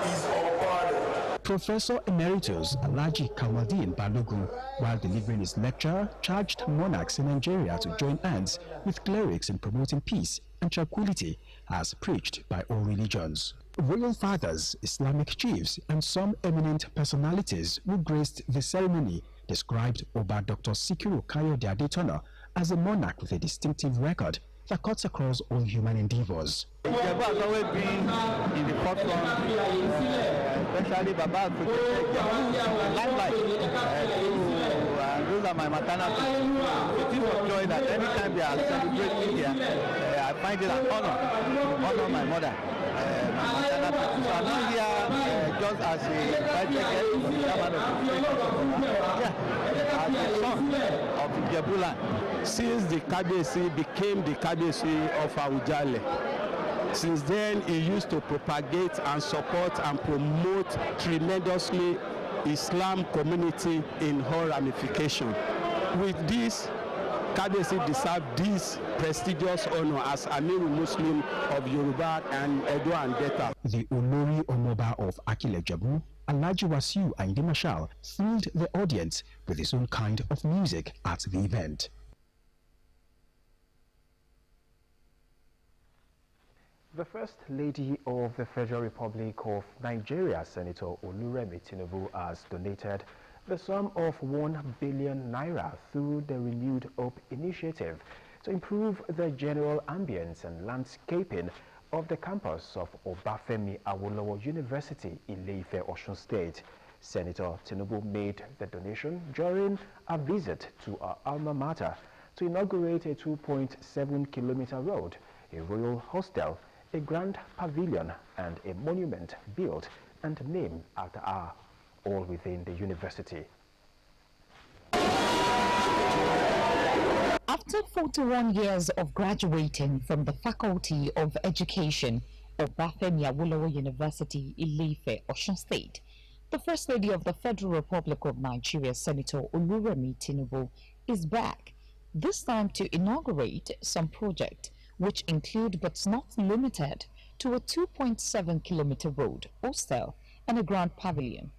is unparalleled. Professor Emeritus Alhaji Kawadin Balogun, while delivering his lecture, charged monarchs in Nigeria to join hands with clerics in promoting peace and tranquility as preached by all religions. Royal fathers, Islamic chiefs, and some eminent personalities who graced the ceremony described Oba Dr. Sikiru Kayode Adetona as a monarch with a distinctive record that cuts across all human endeavors. Ijebu has always been in the forefront, especially Baba limelight. Those are my maternal children. It is a joy that anytime they are celebrating here, I find it an honor to honor my mother. My maternal children. So I'm not here just as a vice president or the chairman of the state, as the son of Ijebuland. Since the Kabiyesi became the Kabiyesi of Awujale, since then he used to propagate and support and promote tremendously Islam community in all ramifications. With this, Kabiyesi deserved this prestigious honor as Amirul Muslim of Yoruba and Edo and Delta. The Olori Omoba of Akile Ijebu, Alhaji Wasiu Ayinde Marshal, thrilled the audience with his own kind of music at the event. The First Lady of the Federal Republic of Nigeria, Senator Oluremi Tinubu, has donated the sum of 1 billion naira through the Renewed Hope initiative to improve the general ambience and landscaping of the campus of Obafemi Awolowo University in Ile-Ife, Osun State. Senator Tinubu made the donation during a visit to our alma mater to inaugurate a 2.7-kilometer road, a royal hostel, a grand pavilion, and a monument built and named after her, all within the university. After 41 years of graduating from the Faculty of Education of Obafemi Awolowo University, Ile-Ife, Osun State, the First Lady of the Federal Republic of Nigeria, Senator Oluremi Tinubu, is back this time to inaugurate some projects which include but not limited to a 2.7-kilometer road, hostel, and a grand pavilion,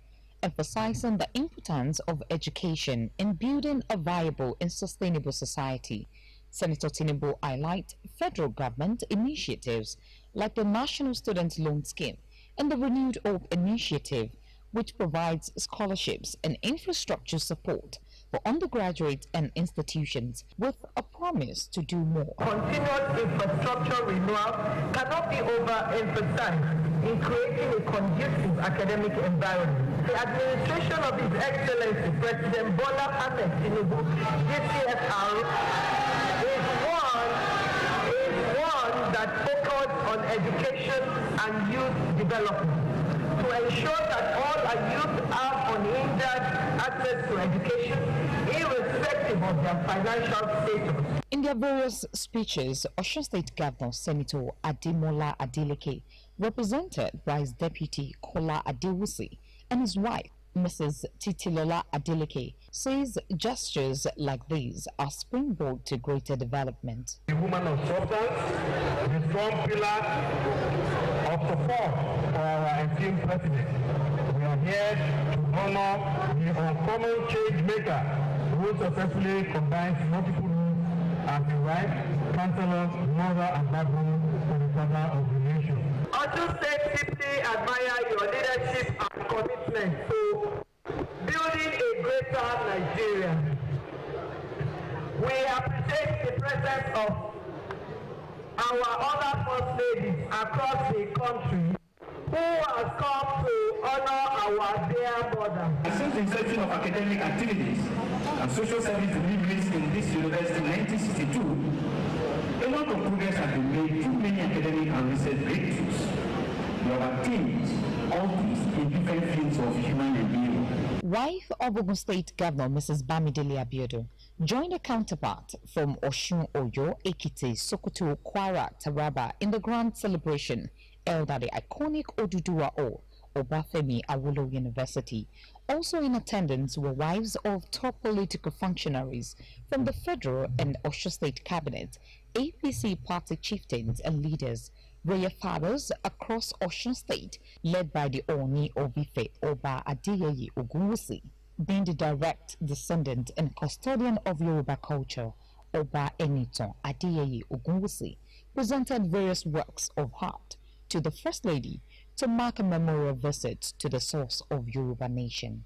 emphasizing the importance of education in building a viable and sustainable society. Senator Tinubu highlighted federal government initiatives like the National Student Loan Scheme and the Renewed Hope Initiative, which provides scholarships and infrastructure support for undergraduates and institutions, with a promise to do more. Continuous infrastructure renewal cannot be overemphasized in creating a conducive academic environment. The administration of His Excellency President Bola Ahmed Tinubu, GCFR, is one that focuses on education and youth development to ensure that all our youth have unhindered access to education, irrespective of their financial status. In their various speeches, Osun State Governor Senator Ademola Adeleke, represented by his deputy Kola Adewusi, and his wife, Mrs. Titilola Adeleke, says gestures like these are springboard to greater development. A woman of substance, the strong pillar of support for our esteemed president. We are here to honor the uncommon change maker who successfully combines multiple roles as a wife, counselor, mother, and backbone for the father of the nation. Osun State deeply admire your leadership and commitment to building a greater Nigeria. We appreciate the presence of our other first ladies across the country who has come to honor our dear mother. Since the inception of academic activities and social service deliveries in this university in 1962, a lot of progress has been made through many academic and research breakthroughs. We have attained all these in different fields of human endeavor. Wife of Ogun State Governor Mrs. Bamidele Abiodun joined a counterpart from Osun, Oyo, Ekiti, Sokoto, Kwara, Taraba in the grand celebration held at the iconic Oduduwa Hall, Obafemi Awolowo University. Also in attendance were wives of top political functionaries from the federal and Osun State cabinet, APC party chieftains and leaders, royal fathers across Osun State, led by the Oni of Ife, Oba Adeyeye Ogunwusi, being the direct descendant and custodian of Yoruba culture. Oba Enitan Adeyeye Ogunwusi presented various works of art to the First Lady to mark a memorial visit to the source of Yoruba nation.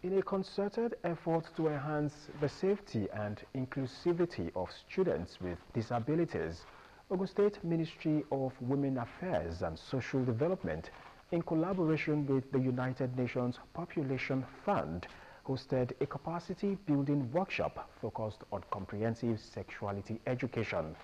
In a concerted effort to enhance the safety and inclusivity of students with disabilities, Ogun State Ministry of Women Affairs and Social Development, in collaboration with the United Nations Population Fund, hosted a capacity-building workshop focused on comprehensive sexuality education.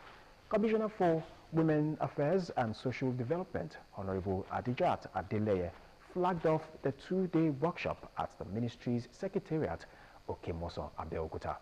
Commissioner for Women Affairs and Social Development, Honorable Adijat Adeleye, flagged off the two-day workshop at the ministry's secretariat, Okemoso, Abeokuta.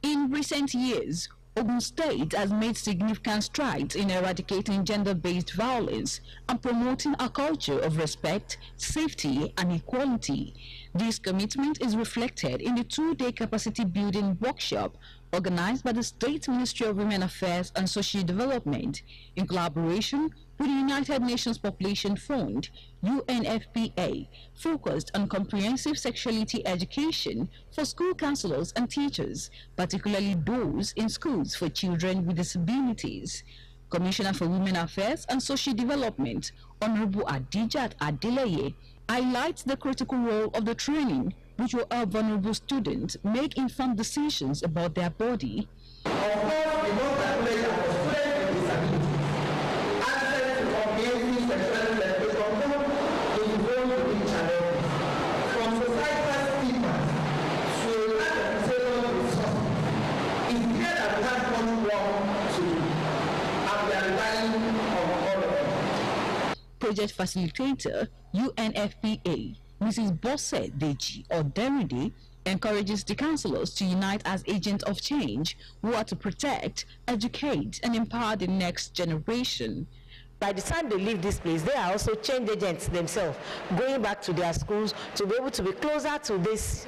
In recent years, Ogun State has made significant strides in eradicating gender-based violence and promoting a culture of respect, safety, and equality. This commitment is reflected in the two-day capacity-building workshop organized by the State Ministry of Women Affairs and Social Development in collaboration with the United Nations Population Fund, UNFPA, focused on comprehensive sexuality education for school counselors and teachers, particularly those in schools for children with disabilities. Commissioner for Women Affairs and Social Development, Honorable Adijat Adeleye, highlights the critical role of the training, which will help vulnerable students make informed decisions about their body. Of course, we know that pleasure for students with disability. Access to comprehensive sexuality education is very unique challenges. From societal stigmas to a lack of resources, it's clear that we have much work to do, and we are relying on all of them. Project Facilitator, UNFPA, Mrs. Bosse Deji Oderide, encourages the councillors to unite as agents of change who are to protect, educate, and empower the next generation. By the time they leave this place, they are also change agents themselves, going back to their schools to be able to be closer to these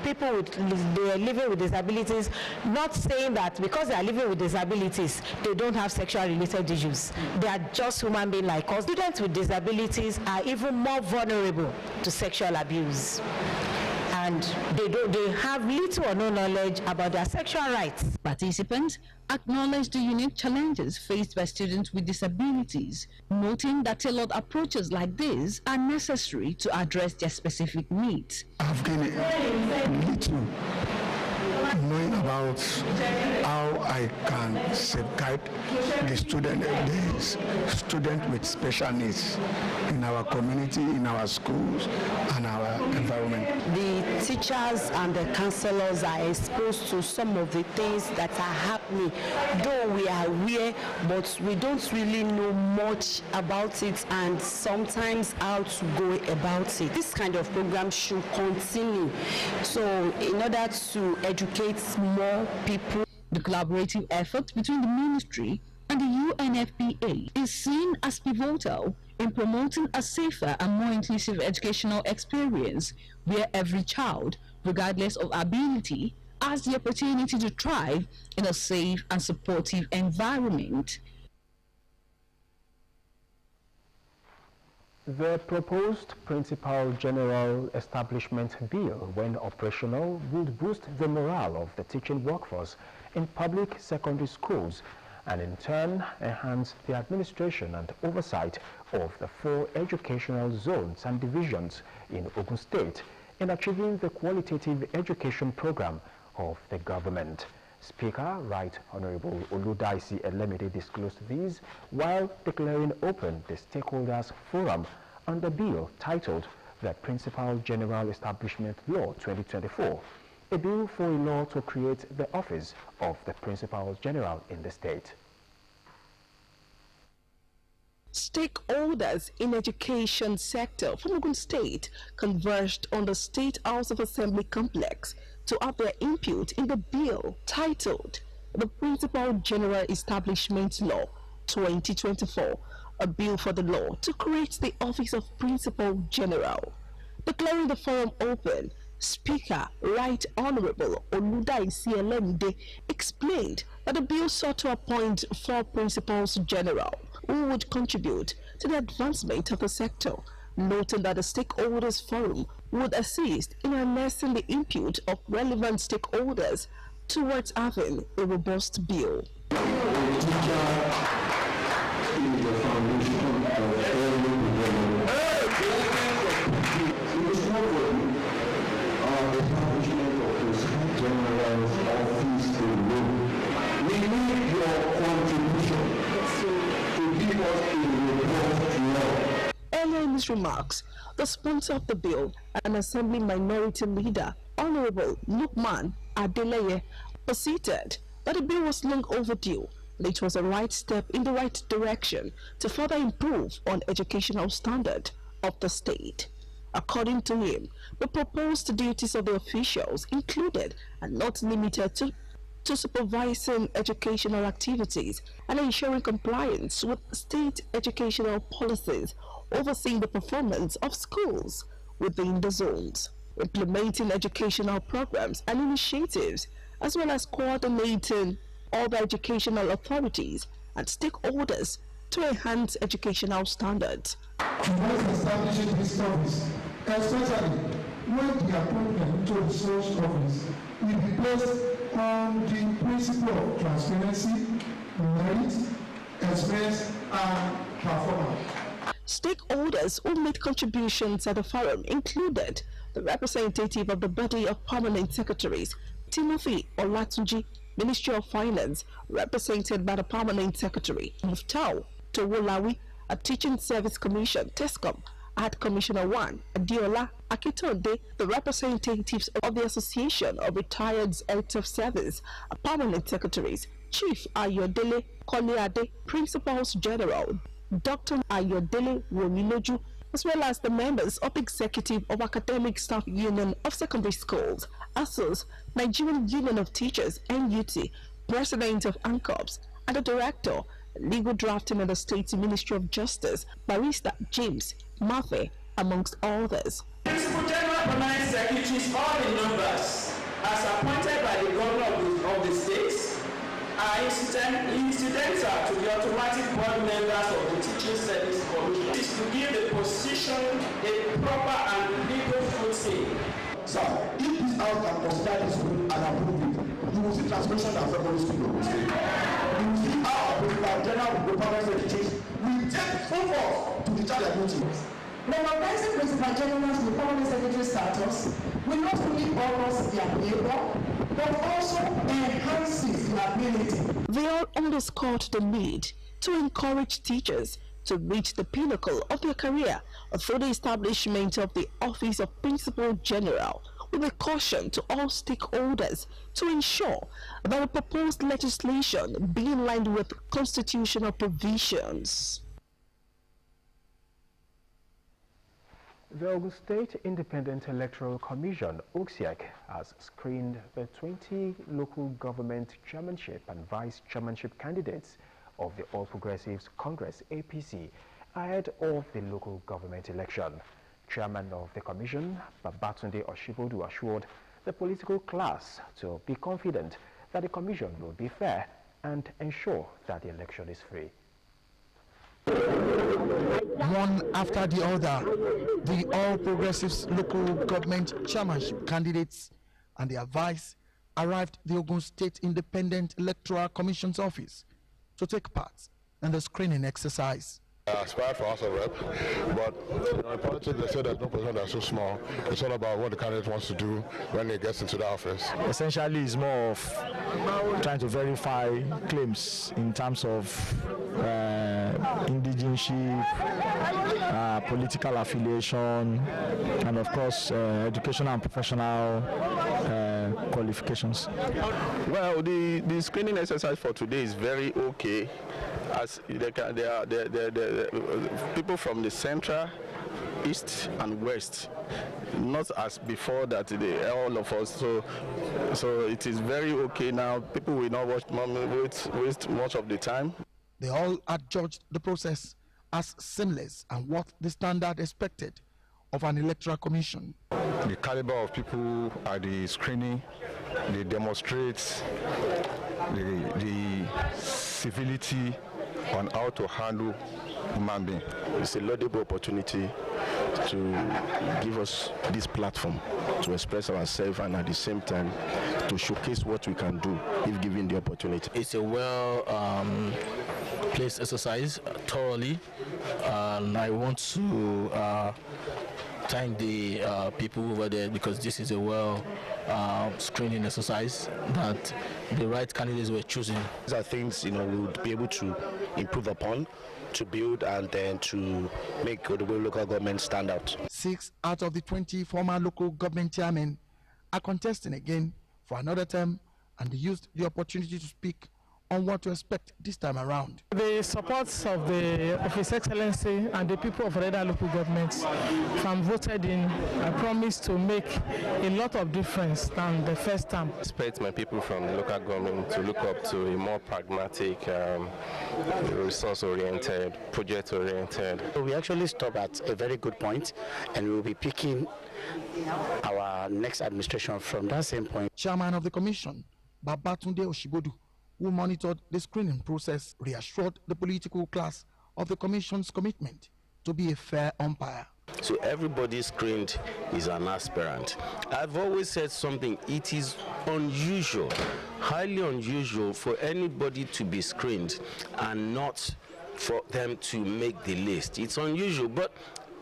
people they are living with disabilities, not saying that because they are living with disabilities, they don't have sexual related issues. They are just human beings like us. Students with disabilities are even more vulnerable to sexual abuse. And they have little or no knowledge about their sexual rights. Participants acknowledged the unique challenges faced by students with disabilities, noting that tailored approaches like this are necessary to address their specific needs. I've gained little knowing about how I can safeguard the student with special needs in our community, in our schools, and our environment. The teachers and the counselors are exposed to some of the things that are happening, though we are aware, but we don't really know much about it and sometimes how to go about it. This kind of program should continue, so in order to educate more people. The collaborative effort between the ministry and the UNFPA is seen as pivotal in promoting a safer and more inclusive educational experience where every child, regardless of ability, has the opportunity to thrive in a safe and supportive environment. The proposed Principal General Establishment Bill, when operational, would boost the morale of the teaching workforce in public secondary schools and in turn enhance the administration and oversight of the 4 educational zones and divisions in Ogun State in achieving the qualitative education program of the government. Speaker, Right Honorable Oludaisi Elemide disclosed these while declaring open the stakeholders forum on the bill titled the Principal General Establishment Law 2024, a bill for a law to create the office of the Principal General in the state. Stakeholders in education sector from Ogun State converged on the State House of Assembly complex to have their input in the bill titled the Principal General Establishment Law 2024, a bill for the law to create the office of Principal General. Declaring the forum open, Speaker Right Honorable Oludaisi Elemide explained that the bill sought to appoint 4 Principals General who would contribute to the advancement of the sector, noting that the Stakeholders Forum would assist in harnessing the input of relevant stakeholders towards having a robust bill. Earlier in his remarks, the sponsor of the bill, an Assembly Minority Leader, Honorable Lukman Adeleye, stated that the bill was long overdue and it was a right step in the right direction to further improve on educational standard of the state. According to him, the proposed duties of the officials included and not limited to supervising educational activities and ensuring compliance with state educational policies, overseeing the performance of schools within the zones, implementing educational programs and initiatives, as well as coordinating other educational authorities and stakeholders to enhance educational standards. Towards establishing this office, especially when the appointment to the source office will be based on the principle of transparency, merit, experience, and performance. Stakeholders who made contributions at the forum included the representative of the body of permanent secretaries, Timothy Olatunji, Ministry of Finance, represented by the permanent secretary, Muftau Towolawi, a Teaching Service Commission, TESCOM, Art Commissioner 1, Adiola Akitonde, the representatives of the Association of Retired Heads of Service, permanent secretaries, Chief Ayodele Koliade, Principals General, Dr. Ayodele Romiloju, as well as the members of the Executive of Academic Staff Union of Secondary Schools, ASUS, Nigerian Union of Teachers, NUT, President of ANCOPS, and the Director, legal drafting in the State Ministry of Justice, Barrister James Mafe, amongst others. Principal General Permanent Secretaries, all the numbers, as appointed by the governor of the states, are incidental to the automatic board members of the Teaching Service Commission. It is to give the position a proper and legal footing. Sir, if this House can consider this bill and approve it, you will see transmission and secondary school of the state. You will see how our Principal General of the Permanent Secretaries will take full force to discharge their duties. Recognizing Principal Generals with Permanent Secretary status will not only honor their labor, but also enhances their ability. They all underscored the need to encourage teachers to reach the pinnacle of their career through the establishment of the Office of Principal General, with a caution to all stakeholders to ensure that the proposed legislation be in line with constitutional provisions. The Ogun State Independent Electoral Commission, OGSIEC, has screened the 20 local government chairmanship and vice chairmanship candidates of the All Progressives Congress, APC, ahead of the local government election. Chairman of the commission, Babatunde Oshibodu, assured the political class to be confident that the commission will be fair and ensure that the election is free. One after the other, the All Progressives local government chairmanship candidates and their vice arrived at the Ogun State Independent Electoral Commission's office to take part in the screening exercise. I aspired for House of Rep, but in politics they say there's no position that's so small. It's all about what the candidate wants to do when he gets into the office. Essentially, it's more of trying to verify claims in terms of indigenship, political affiliation, and of course educational and professional qualifications. Well, the screening exercise for today is very okay, as people from the central, east and west, not as before that all of us, so it is very okay now. People will not waste much of the time. They all adjudged the process as seamless and what the standard expected of an electoral commission. The caliber of people at the screening, they demonstrate the civility on how to handle human being. It's a laudable opportunity to give us this platform to express ourselves and at the same time to showcase what we can do if given the opportunity. It's a well placed exercise thoroughly, and I want to thank the people over there, because this is a well screening exercise that the right candidates were choosing. These are things we would be able to improve upon, to build, and then to make the local government stand out. 6 out of the 20 former local government chairmen are contesting again for another term, and they used the opportunity to speak on what to expect this time around. The support of His Excellency and the people of other local governments from voted in, I promise to make a lot of difference than the first time. I expect my people from the local government to look up to a more pragmatic, resource-oriented, project-oriented. We actually stop at a very good point, and we will be picking our next administration from that same point. Chairman of the commission, Babatunde Oshibodu, who monitored the screening process, reassured the political class of the commission's commitment to be a fair umpire. So everybody screened is an aspirant. I've always said something, it is unusual, highly unusual for anybody to be screened and not for them to make the list. It's unusual, but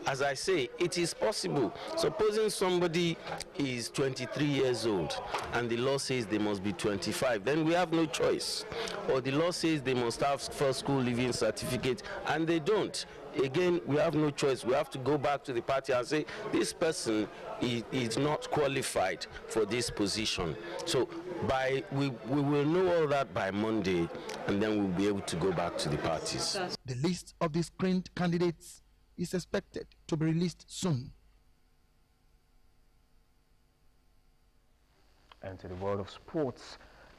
as I say, it is possible. Supposing somebody is 23 years old and the law says they must be 25, then we have no choice. Or the law says they must have first school leaving certificate and they don't. Again, we have no choice. We have to go back to the party and say, this person is not qualified for this position. So we will know all that by Monday, and then we'll be able to go back to the parties. The list of the screened candidates is expected to be released soon. And to the world of sports,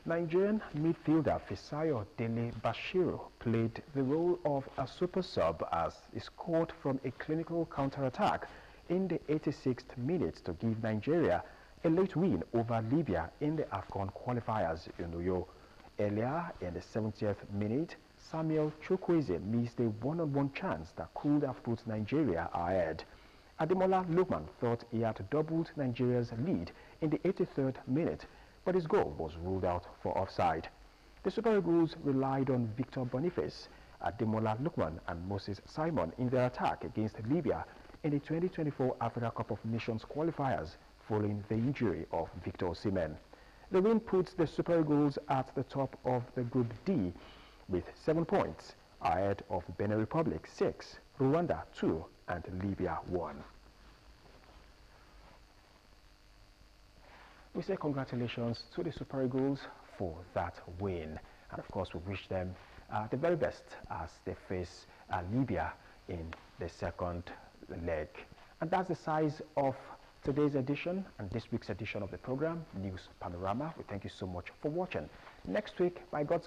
Nigerian midfielder Fisayo Dele Bashiru played the role of a super sub as he scored from a clinical counter-attack in the 86th minute to give Nigeria a late win over Libya in the AFCON qualifiers in Uyo. Earlier in the 70th minute, Samuel Chukwueze missed a one-on-one chance that could have put Nigeria ahead. Ademola Lookman thought he had doubled Nigeria's lead in the 83rd minute, but his goal was ruled out for offside. The Super Eagles relied on Victor Boniface, Ademola Lookman and Moses Simon in their attack against Libya in the 2024 Africa Cup of Nations qualifiers following the injury of Victor Osimhen. The win puts the Super Eagles at the top of the Group D with 7 points, ahead of Benin Republic 6, Rwanda 2 and Libya 1. We say congratulations to the Super Eagles for that win, and of course we wish them the very best as they face Libya in the second leg. And that's the size of today's edition and this week's edition of the program, News Panorama. We thank you so much for watching. Next week, by God's grace,